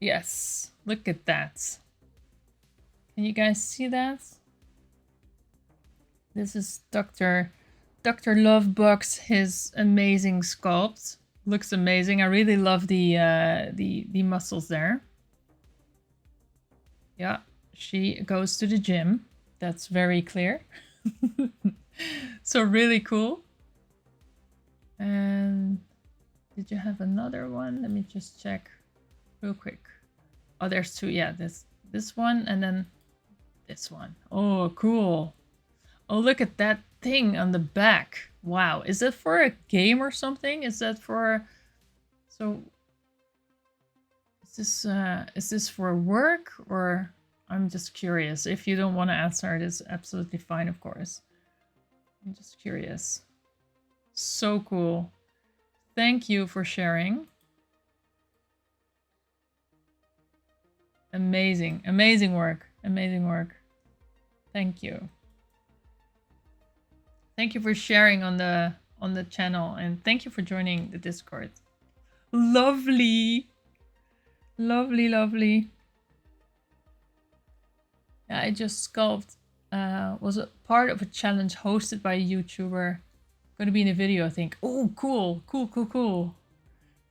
Yes, look at that. Can you guys see that? This is Dr. Lovebox, his amazing sculpt. Looks amazing. I really love the muscles there. Yeah, she goes to the gym. That's very clear. So really cool. And did you have another one? Let me just check real quick. Oh, there's two. Yeah, this one and then this one. Oh, cool. Oh, look at that thing on the back. Wow. Is that for a game or something? Is that for... So... Is this for work, or... I'm just curious. If you don't want to answer, it is absolutely fine, of course. I'm just curious. So cool. Thank you for sharing. Amazing. Amazing work. Amazing work. Thank you. Thank you for sharing on the channel, and thank you for joining the Discord. Lovely. Lovely, lovely. Yeah, I just sculpted. Was a part of a challenge hosted by a YouTuber. Gonna be in a video, I think. Oh, cool. Cool, cool, cool.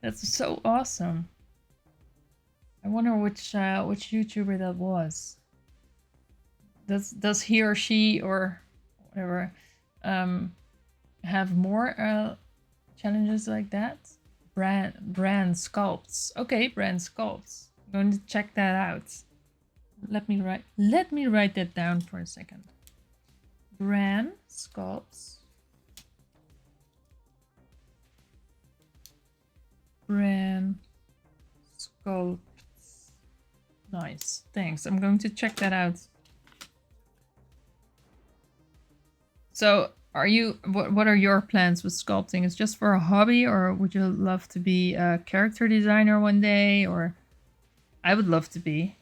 That's so awesome. I wonder which YouTuber that was. Does he or she or whatever have more challenges like that? Brand sculpts. Okay, brand sculpts. I'm going to check that out. Let me write that down for a second. Brand sculpts. Brand sculpts. Nice. Thanks. I'm going to check that out. So, what are your plans with sculpting? Is it just for a hobby, or would you love to be a character designer one day? Or I would love to be.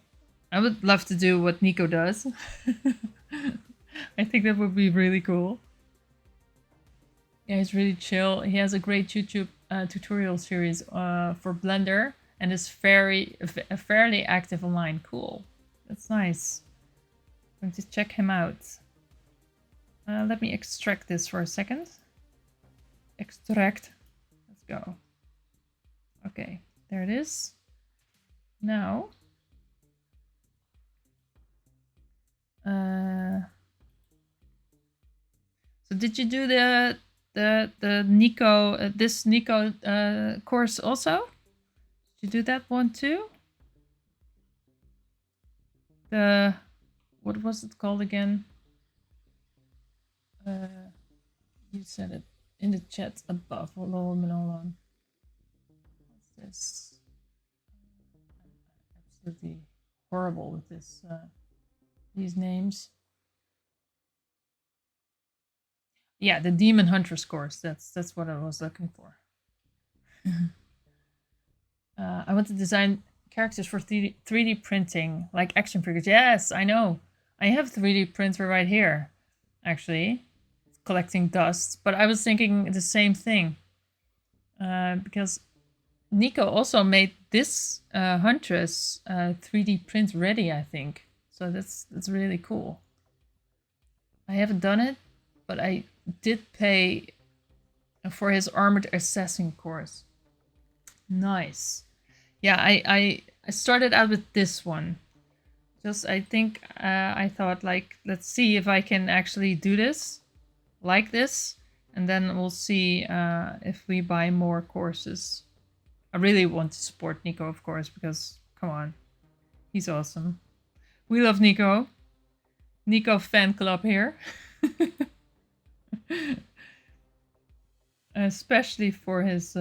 I would love to do what Nico does. I think that would be really cool. Yeah, he's really chill. He has a great YouTube tutorial series for Blender, and is fairly active online. Cool. That's nice. I'm going to check him out. Let me extract this for a second. Extract. Let's go. Okay, there it is. Now. So did you do the Nico this Nico course also? Did you do that one too? The what was it called again? You said it in the chat above. Hold on. What's this? Absolutely horrible with this these names. Yeah, the Demon Huntress course. That's what I was looking for. I want to design characters for 3D printing, like action figures. Yes, I know. I have a 3D printer right here, actually, collecting dust. But I was thinking the same thing, because Nico also made this Huntress 3D print ready, I think. So that's really cool. I haven't done it, but I did pay for his Armored Assassin course. Nice. Yeah, I started out with this one. Just I think I thought, like, let's see if I can actually do this like this, and then we'll see if we buy more courses. I really want to support Nico, of course, because come on, he's awesome. We love Nico. Nico fan club here. Especially for his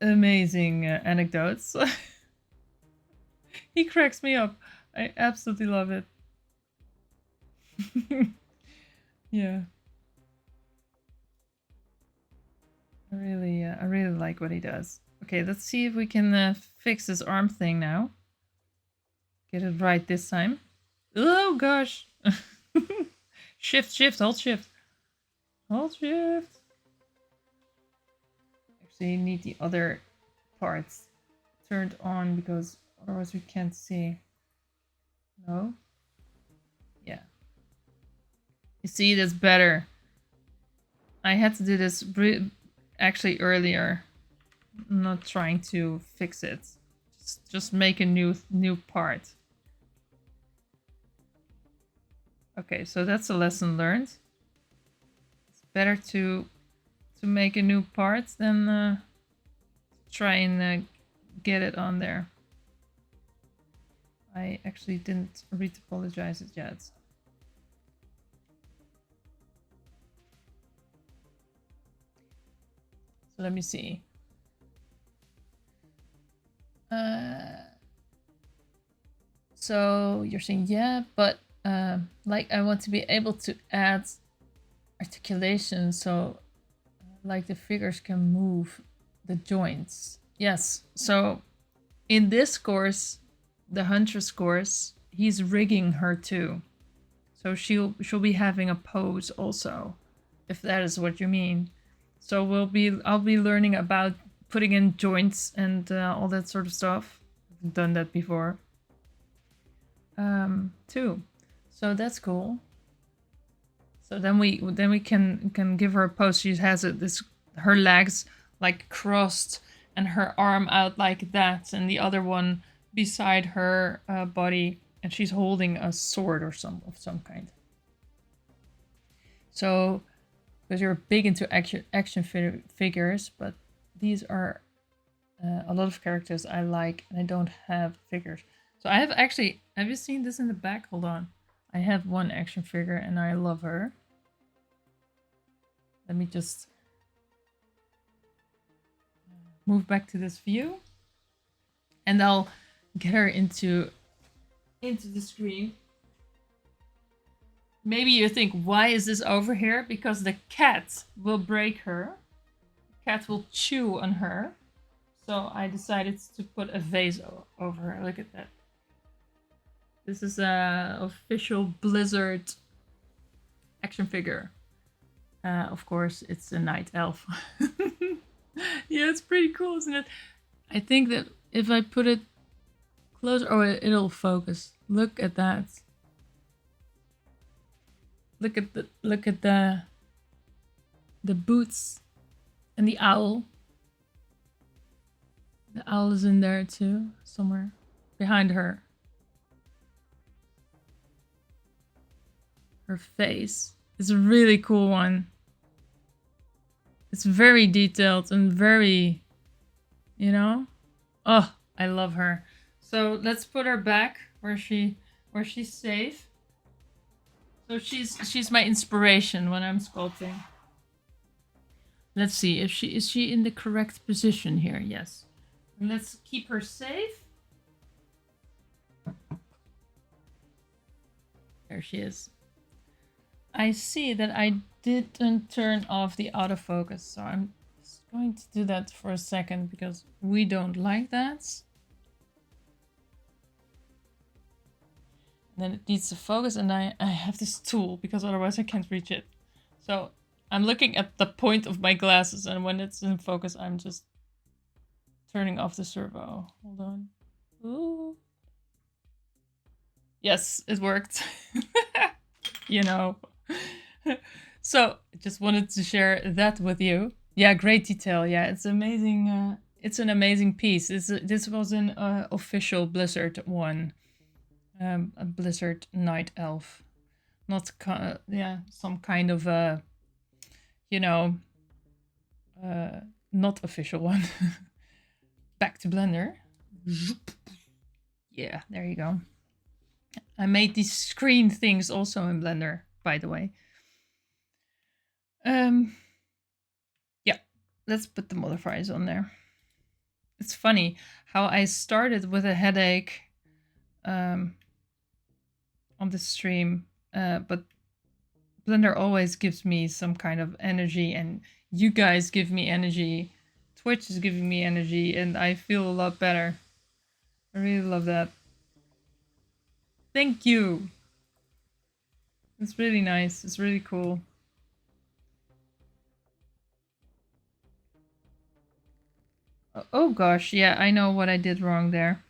amazing anecdotes. He cracks me up. I absolutely love it. Yeah. I really like what he does. Okay, let's see if we can fix this arm thing now. Get it right this time. Oh gosh. Shift, hold shift. Hold shift. Actually, you need the other parts turned on because otherwise we can't see. No? Yeah. You see, that's better. I had to do this actually earlier. I'm not trying to fix it. Just make a new part. Okay, so that's a lesson learned. It's better to make a new part than try and get it on there. I actually didn't apologize it yet. So let me see. So you're saying, yeah, but like I want to be able to add articulation, so like the figures can move the joints. Yes, so in this course, the Huntress course, he's rigging her too. So she'll be having a pose also, if that is what you mean. So I'll be learning about putting in joints and all that sort of stuff. I've done that before. Too. So that's cool. So then we can give her a pose. She has her legs like crossed and her arm out like that, and the other one beside her body, and she's holding a sword or of some kind. So, because you're big into action figures, but these are a lot of characters I like, and I don't have figures. So I have actually, have you seen this in the back? Hold on. I have one action figure and I love her. Let me just move back to this view. And I'll get her into the screen. Maybe you think, why is this over here? Because the cat will break her. The cat will chew on her. So I decided to put a vase over her. Look at that. This is a official Blizzard action figure. Of course, it's a night elf. Yeah, it's pretty cool, isn't it? I think that if I put it closer, oh, it'll focus. Look at that. Look at the boots and the owl. The owl is in there too, somewhere behind her. Her face is a really cool one. It's very detailed and very, you know? Oh, I love her. So let's put her back where she's safe. So she's my inspiration when I'm sculpting. Let's see if is she in the correct position here. Yes. And let's keep her safe. There she is. I see that I didn't turn off the autofocus, so I'm just going to do that for a second because we don't like that. And then it needs to focus, and I have this tool because otherwise I can't reach it. So I'm looking at the point of my glasses, and when it's in focus, I'm just turning off the servo. Hold on. Ooh. Yes, it worked. You know. So just wanted to share that with you. Yeah, great detail. Yeah, it's amazing. It's an amazing piece. This was an official Blizzard one, a Blizzard night elf, not yeah, some kind of you know, not official one. Back to Blender. Yeah, there you go. I made these screen things also in Blender, by the way. Yeah, let's put the modifiers on there. It's funny how I started with a headache on the stream, but Blender always gives me some kind of energy, and you guys give me energy. Twitch is giving me energy, and I feel a lot better. I really love that. Thank you. It's really nice. It's really cool. Oh gosh, yeah, I know what I did wrong there.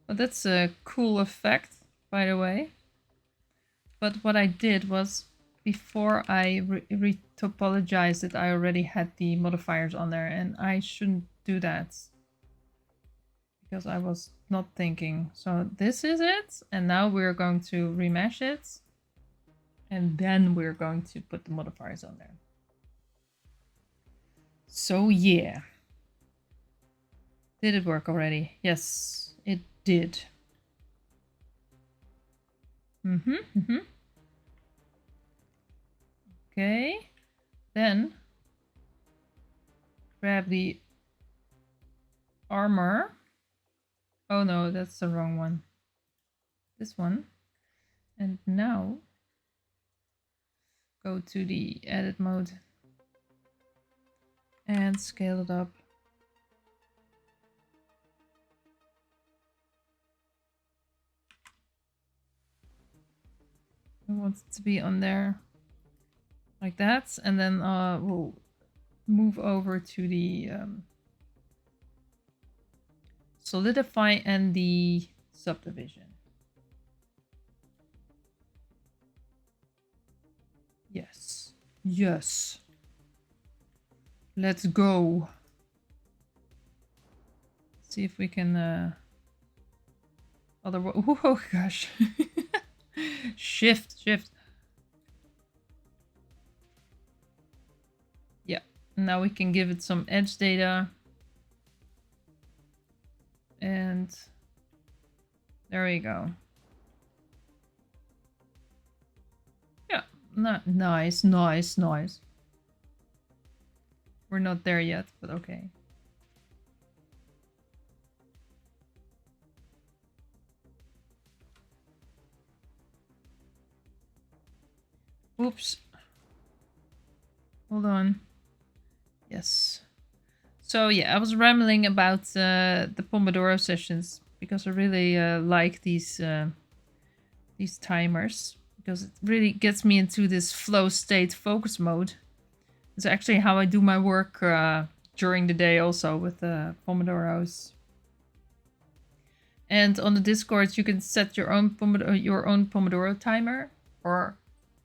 But that's a cool effect, by the way. But what I did was, before I retopologized it, I already had the modifiers on there, and I shouldn't do that. Because I was not thinking. So this is it, and now we're going to remesh it. And then we're going to put the modifiers on there. So yeah. Did it work already? Yes, it did. Okay. Then grab the armor. Oh no, that's the wrong one. This one. And now go to the edit mode and scale it up. I want it to be on there like that, and then we'll move over to the solidify and the subdivision. Yes. Yes. Let's go. See if we can oh gosh. shift. Yeah. Now we can give it some edge data. And there we go. Yeah. Nice. We're not there yet, but okay. Oops. Hold on. Yes. So yeah, I was rambling about the Pomodoro sessions because I really like these timers, because it really gets me into this flow state focus mode. It's actually how I do my work during the day also with the Pomodoros. And on the Discord, you can set your own Pomodoro timer, or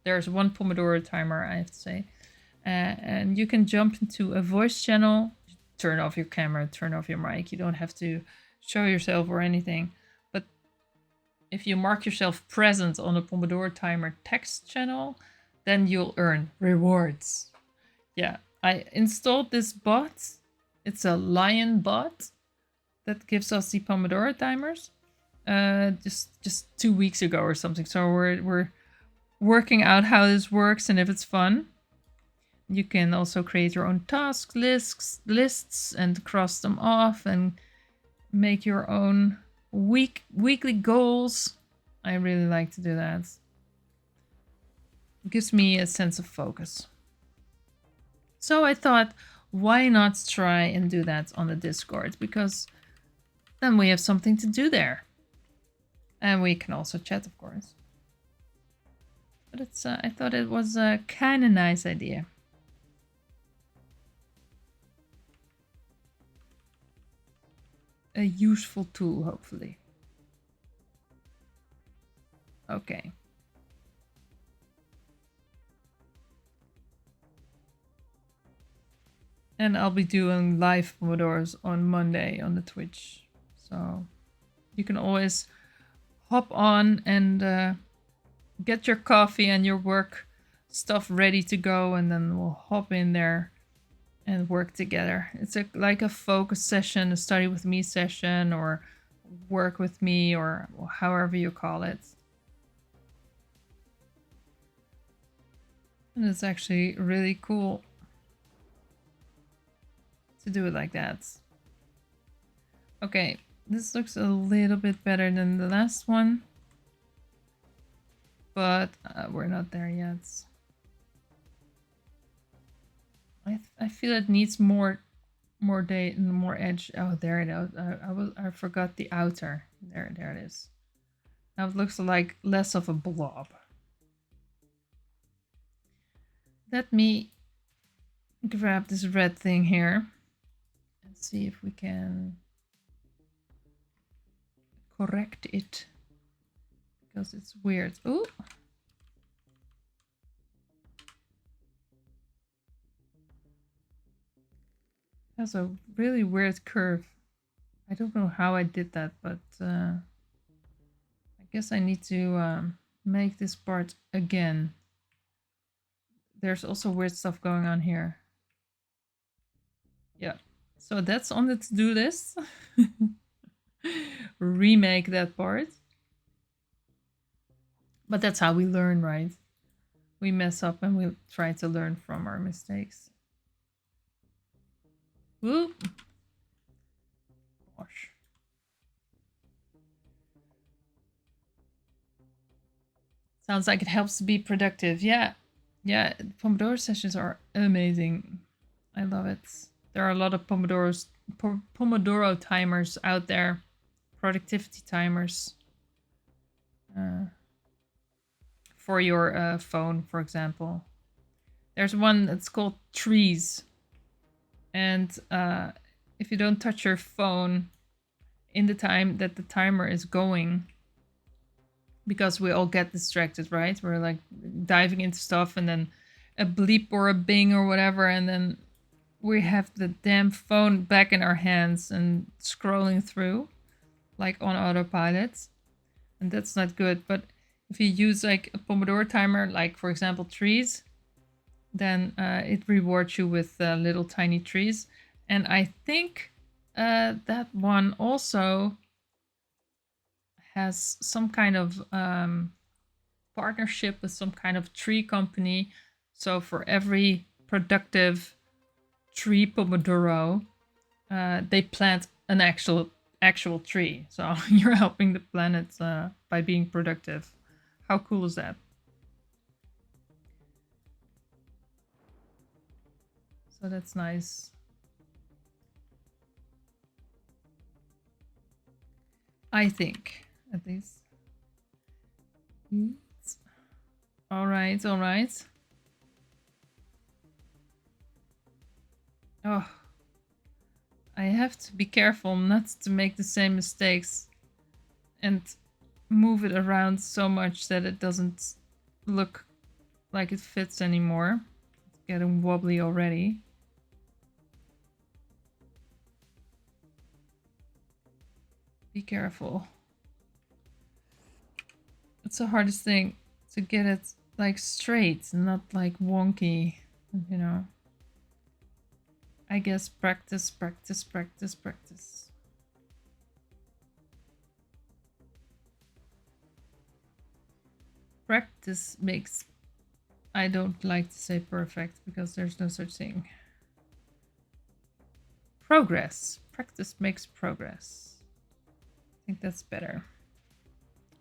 there's one Pomodoro timer, I have to say. And you can jump into a voice channel, turn off your camera, turn off your mic. You don't have to show yourself or anything. But if you mark yourself present on a Pomodoro timer text channel, then you'll earn rewards. Yeah, I installed this bot. It's a lion bot that gives us the Pomodoro timers just 2 weeks ago or something. So we're working out how this works and if it's fun. You can also create your own task lists and cross them off and make your own weekly goals. I really like to do that. It gives me a sense of focus. So I thought, why not try and do that on the Discord? Because then we have something to do there. And we can also chat, of course. But it's I thought it was a kind of nice idea. A useful tool, hopefully. Okay. And I'll be doing live Pomodoros on Monday on the Twitch. So you can always hop on and get your coffee and your work stuff ready to go, and then we'll hop in there and work together. It's like a focus session, a study with me session, or work with me, or however you call it. And it's actually really cool to do it like that. Okay, this looks a little bit better than the last one, but we're not there yet. I feel it needs more edge. Oh, there it is. I forgot the outer. There it is. Now it looks like less of a blob. Let me grab this red thing here and see if we can correct it, because it's weird. Ooh. It has a really weird curve. I don't know how I did that, but I guess I need to make this part again. There's also weird stuff going on here. Yeah, so that's on the to-do list. Remake that part. But that's how we learn, right? We mess up and we try to learn from our mistakes. Whoop. Gosh. Sounds like it helps to be productive. Yeah, Yeah, Pomodoro sessions are amazing. I love it. There are a lot of Pomodoro timers out there, productivity timers for your phone, for example. There's one that's called Trees, and if you don't touch your phone in the time that the timer is going, because we all get distracted, right? We're like diving into stuff and then a bleep or a bing or whatever, and then we have the damn phone back in our hands and scrolling through like on autopilot, and that's not good. But if you use like a Pomodoro timer, like for example trees, then it rewards you with little tiny trees. And I think that one also has some kind of partnership with some kind of tree company. So for every productive tree Pomodoro, they plant an actual tree. So you're helping the planet by being productive. How cool is that? So that's nice. I think, at least. All right, all right. Oh, I have to be careful not to make the same mistakes and move it around so much that it doesn't look like it fits anymore. It's getting wobbly already. Be careful. It's the hardest thing to get it like straight, not like wonky, you know. I guess practice, practice, practice, practice. Practice makes... I don't like to say perfect because there's no such thing. Progress. Practice makes progress. I think that's better.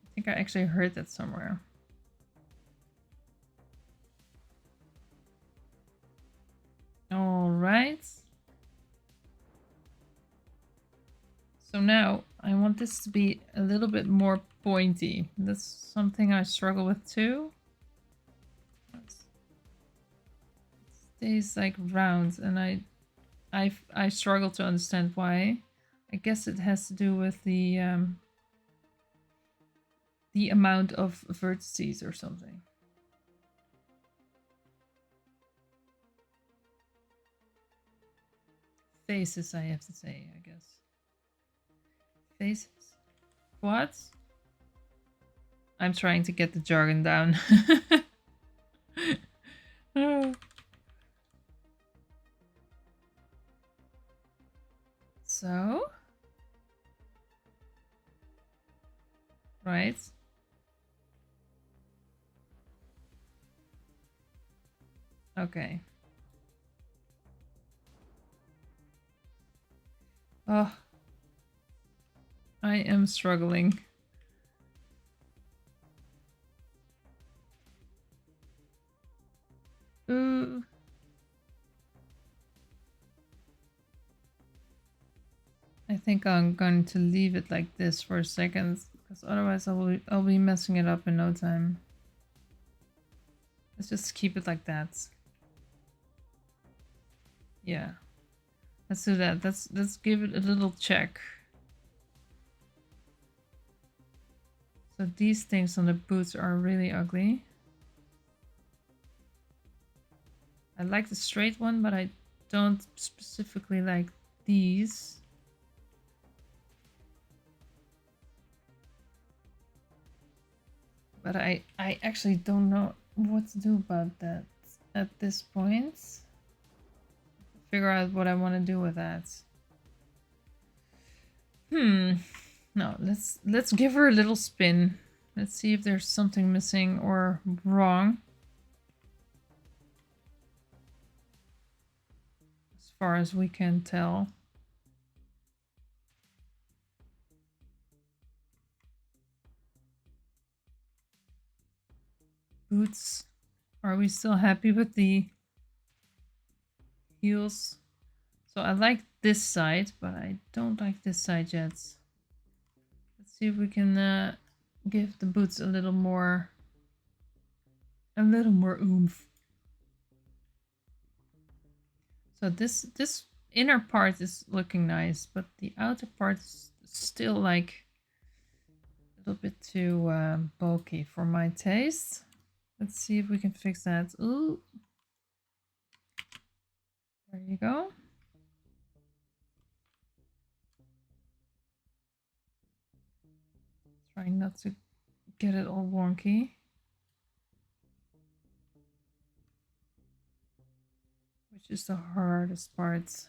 I think I actually heard that somewhere. All right. So now I want this to be a little bit more pointy. That's something I struggle with too. It stays like round, and I struggle to understand why. I guess it has to do with the amount of vertices or something. Faces, I have to say, I guess. Faces. What? I'm trying to get the jargon down. So? Right. Okay. Oh. I am struggling. Ooh. I think I'm going to leave it like this for a second, because otherwise I'll be messing it up in no time. Let's just keep it like that. Yeah. Let's do that. Let's give it a little check. So these things on the boots are really ugly. I like the straight one, but I don't specifically like these. But I actually don't know what to do about that at this point. Figure out what I want to do with that. No, let's give her a little spin. Let's see if there's something missing or wrong. As far as we can tell. Boots Are we still happy with the heels? So I like this side, but I don't like this side yet. Let's see if we can give the boots a little more oomph. So this inner part is looking nice, but the outer part is still like a little bit too bulky for my taste. Let's see if we can fix that. Ooh. There you go. Trying not to get it all wonky. Which is the hardest part.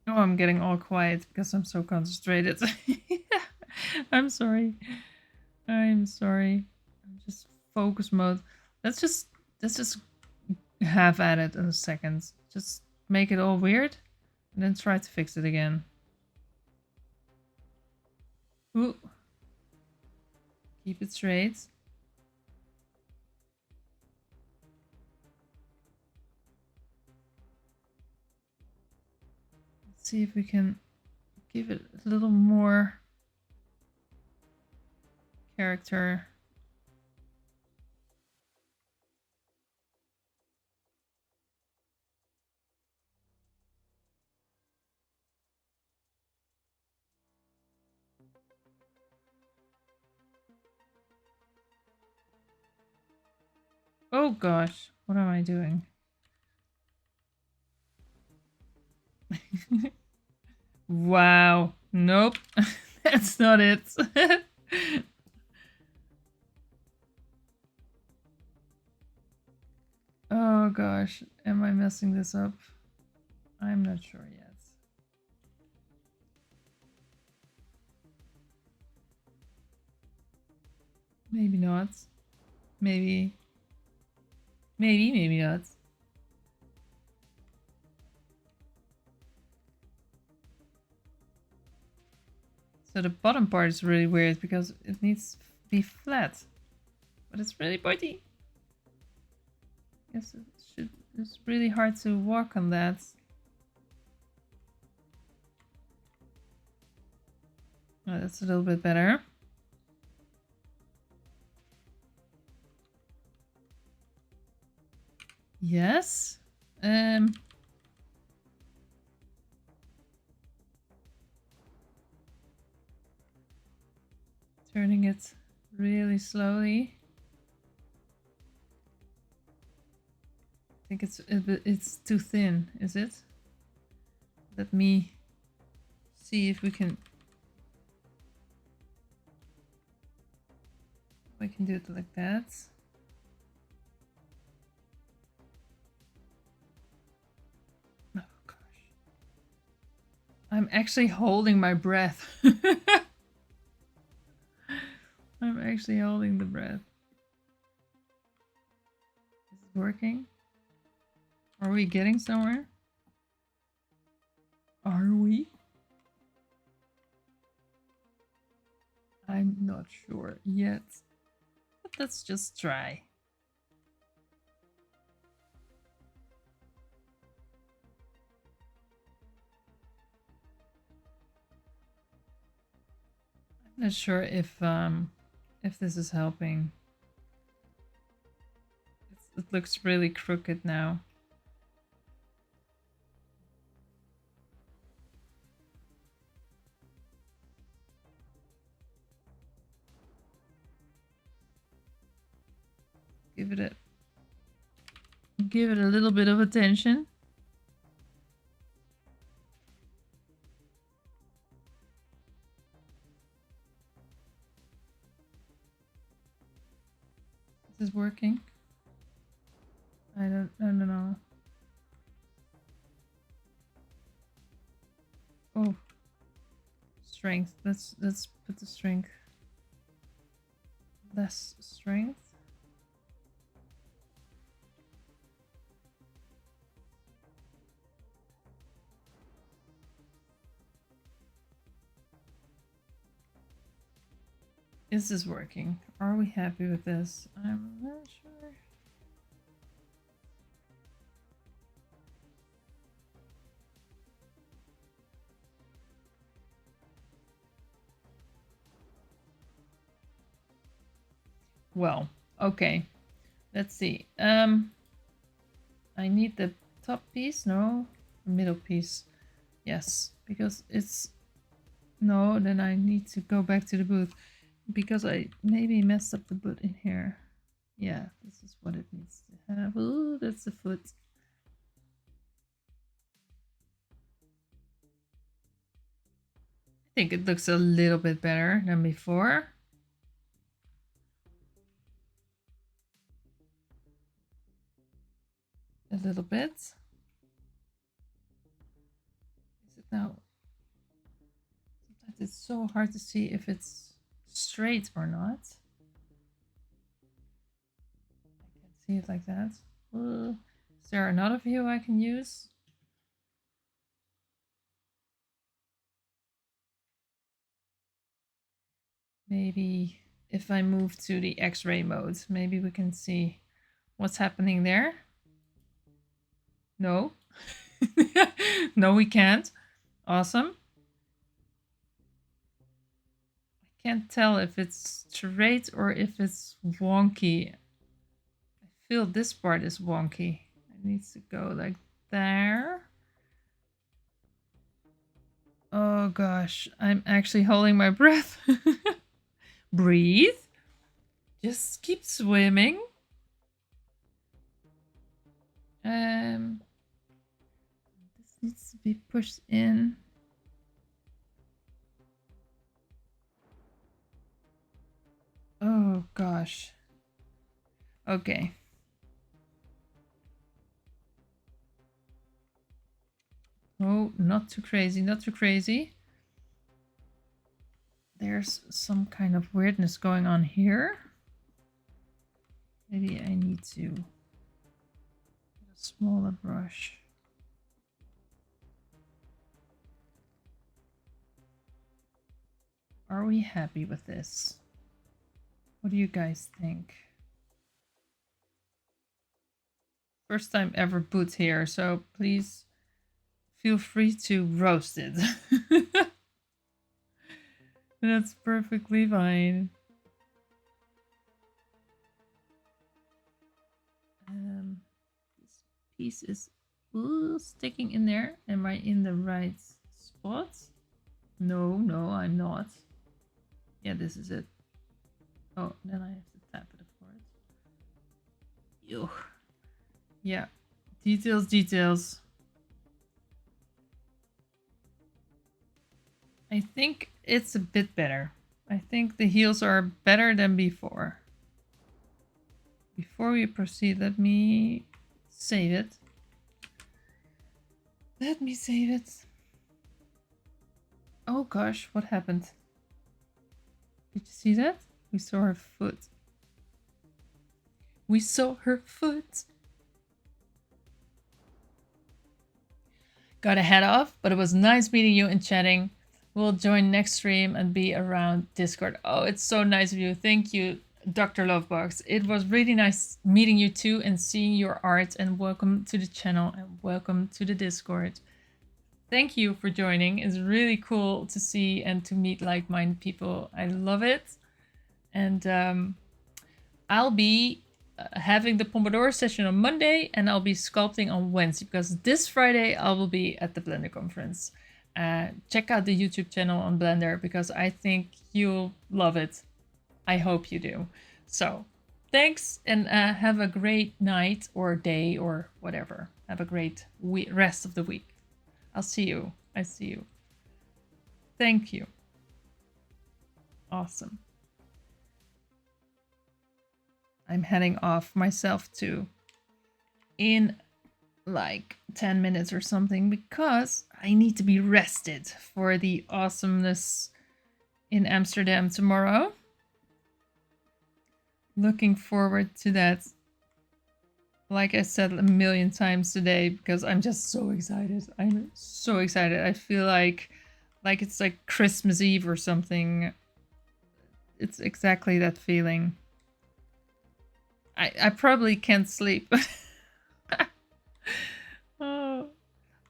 Oh, I'm getting all quiet because I'm so concentrated. I'm sorry. I'm sorry. I'm just focus mode. Let's just have at it in a second. Just make it all weird and then try to fix it again. Ooh. Keep it straight. Let's see if we can give it a little more character. Oh gosh, what am I doing? Wow, nope, that's not it. Oh gosh, am I messing this up? I'm not sure yet. Maybe not. Maybe not. So the bottom part is really weird because it needs to be flat. But it's really pointy. Yes, it's really hard to walk on that. Oh, that's a little bit better. Yes. Turning it really slowly. I think it's too thin, is it? Let me see if we can do it like that. Oh gosh. I'm actually holding my breath. I'm actually holding the breath. Is it working? Are we getting somewhere? Are we? I'm not sure yet. But let's just try. I'm not sure if this is helping. It looks really crooked now. Give it a little bit of attention. Is this working? I don't know. Oh. strength. Let's put the strength. Less strength. Is this working? Are we happy with this? I'm not sure. Well, okay. Let's see. I need the top piece. No, middle piece. Yes, because it's no. Then I need to go back to the booth because I maybe messed up the boot in here. Yeah, this is what it needs to have. Ooh, that's the foot. I think it looks a little bit better than before. A little bit. Is it now? Sometimes it's so hard to see if it's straight or not. I can't see it like that. Is there another view I can use? Maybe if I move to the X-ray mode, maybe we can see what's happening there. No. No, we can't. Awesome. I can't tell if it's straight or if it's wonky. I feel this part is wonky. It needs to go like there. Oh gosh, I'm actually holding my breath. Breathe. Just keep swimming. This needs to be pushed in. Oh gosh. Okay. Oh, not too crazy, not too crazy. There's some kind of weirdness going on here. Maybe I need to get a smaller brush. Are we happy with this? What do you guys think? First time ever boot here, so please feel free to roast it. That's perfectly fine. This piece is sticking in there. Am I in the right spot? No, no, I'm not. Yeah, this is it. Oh, then I have to tap it, of course. Ew. Yeah, details, details. I think it's a bit better. I think the heels are better than before. Before we proceed, let me save it. Let me save it. Oh gosh, what happened? Did you see that? We saw her foot. We saw her foot. Gotta head off, but it was nice meeting you and chatting. We'll join next stream and be around Discord. Oh, it's so nice of you. Thank you, Dr. Lovebox. It was really nice meeting you too and seeing your art, and welcome to the channel and welcome to the Discord. Thank you for joining. It's really cool to see and to meet like-minded people. I love it. And I'll be having the Pomodoro session on Monday, and I'll be sculpting on Wednesday, because this Friday I will be at the Blender conference. Check out the YouTube channel on Blender, because I think you'll love it. I hope you do. So thanks, and have a great night or day or whatever. Have a great rest of the week. I'll see you. I see you. Thank you. Awesome. I'm heading off myself too in like 10 minutes or something, because I need to be rested for the awesomeness in Amsterdam tomorrow. Looking forward to that. Like I said a million times today, because I'm just so excited. I'm so excited. I feel like it's like Christmas Eve or something. It's exactly that feeling. I probably can't sleep. Oh,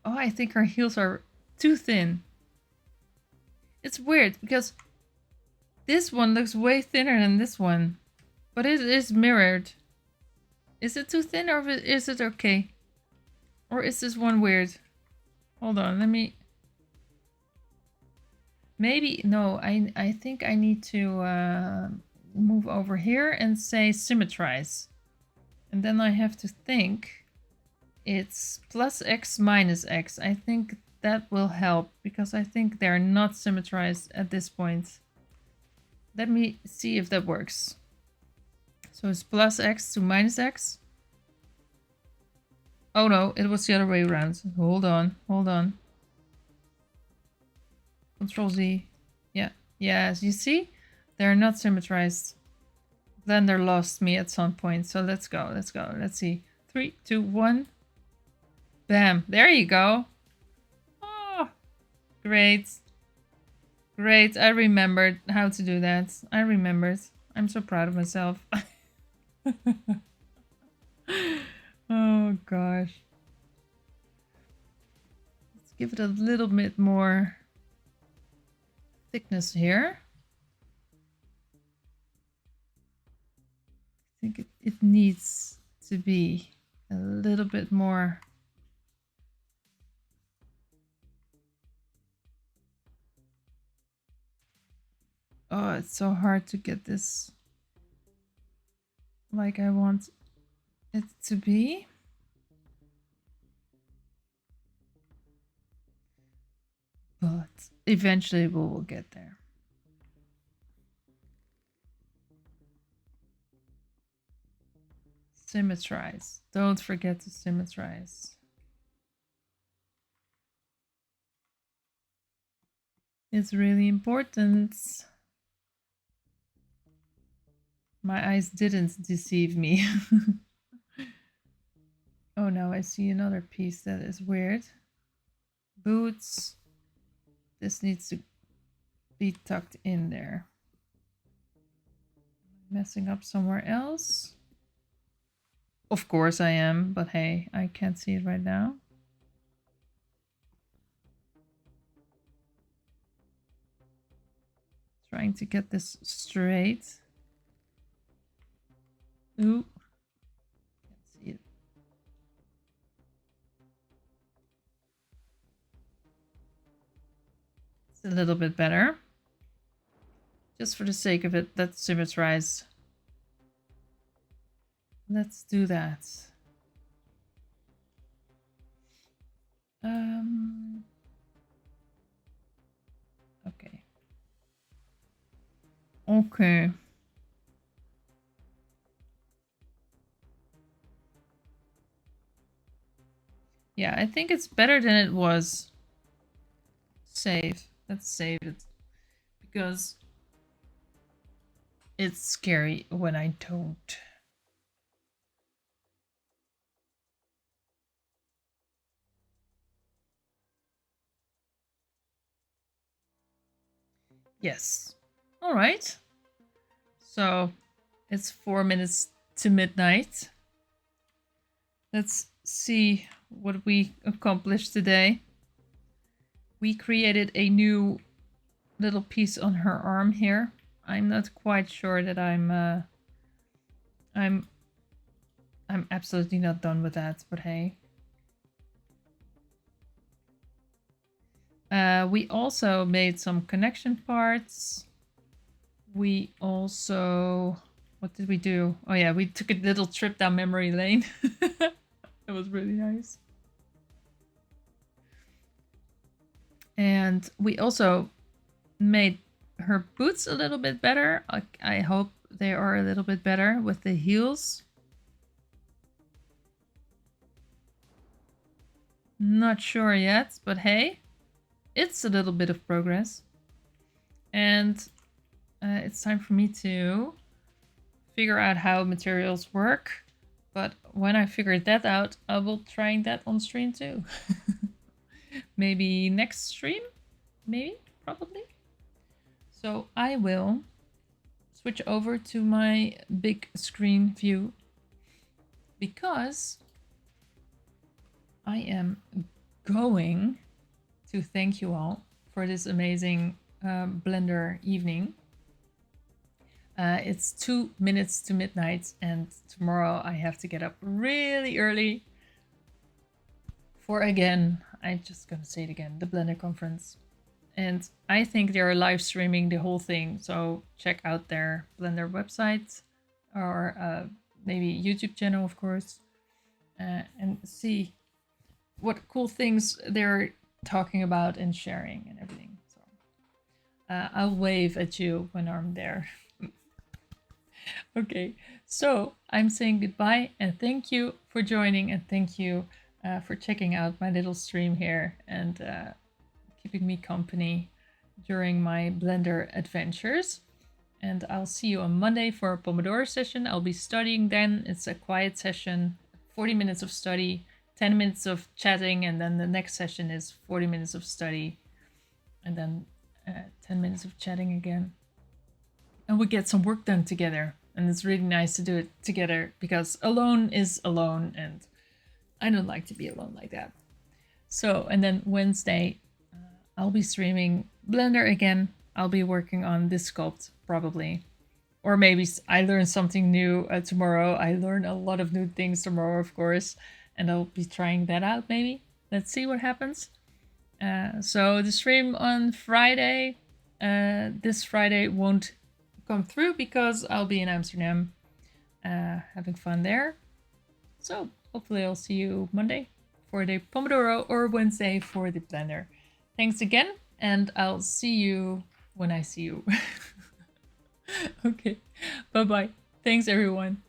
I think her heels are too thin. It's weird because this one looks way thinner than this one, but it is mirrored. Is it too thin or is it okay? Or is this one weird? Hold on, let me... Maybe, no, I think I need to move over here and say symmetrize. And then I have to think it's plus X minus X. I think that will help because I think they're not symmetrized at this point. Let me see if that works. So it's plus X to minus X. Oh no, it was the other way around. Hold on, hold on. Control Z. Yeah, yes, you see? They're not symmetrized. Blender lost me at some point, so let's go, let's go. Let's see. 3, 2, 1. Bam, there you go. Oh, great. Great, I remembered how to do that. I remembered. I'm so proud of myself. Oh gosh. Let's give it a little bit more thickness here. I think it needs to be a little bit more. Oh, it's so hard to get this like I want it to be. But eventually we will get there. Symmetrize. Don't forget to symmetrize. It's really important. My eyes didn't deceive me. Oh no, I see another piece that is weird. Boots. This needs to be tucked in there. Messing up somewhere else. Of course I am, but hey, I can't see it right now. Trying to get this straight. Ooh. Can't see it. It's a little bit better. Just for the sake of it, let's symmetrize. Let's do that. Okay. Okay. Yeah, I think it's better than it was. Save. Let's save it. Because it's scary when I don't. Yes. All right. So it's 4 minutes to midnight. Let's see what we accomplished today. We created a new little piece on her arm here. I'm not quite sure that I'm absolutely not done with that, but hey. We also made some connection parts. We also... What did we do? Oh yeah, we took a little trip down memory lane. It was really nice. And we also made her boots a little bit better. I hope they are a little bit better with the heels. Not sure yet, but hey, it's a little bit of progress. and it's time for me to figure out how materials work. But when I figure that out, I will try that on stream too. Maybe next stream? Maybe? Probably? So I will switch over to my big screen view because I am going to thank you all for this amazing Blender evening. It's 2 minutes to midnight, and tomorrow I have to get up really early for, again, I'm just gonna say it again, the Blender conference. And I think they're live streaming the whole thing, so check out their Blender website or maybe YouTube channel, of course, and see what cool things they're talking about and sharing and everything. So I'll wave at you when I'm there. Okay, so I'm saying goodbye and thank you for joining, and thank you for checking out my little stream here and keeping me company during my Blender adventures. And I'll see you on Monday for a Pomodoro session. I'll be studying then. It's a quiet session, 40 minutes of study, 10 minutes of chatting, and then the next session is 40 minutes of study, and then 10 minutes of chatting again. And we get some work done together. And it's really nice to do it together because alone is alone, and I don't like to be alone like that. So, and then Wednesday, I'll be streaming Blender again. I'll be working on this sculpt probably. Or maybe I learn something new tomorrow. I learn a lot of new things tomorrow, of course. And I'll be trying that out maybe. Let's see what happens. So the stream on Friday, this Friday won't come through because I'll be in Amsterdam having fun there. So hopefully I'll see you Monday for the Pomodoro or Wednesday for the Blender. Thanks again, and I'll see you when I see you. Okay, bye-bye. Thanks everyone.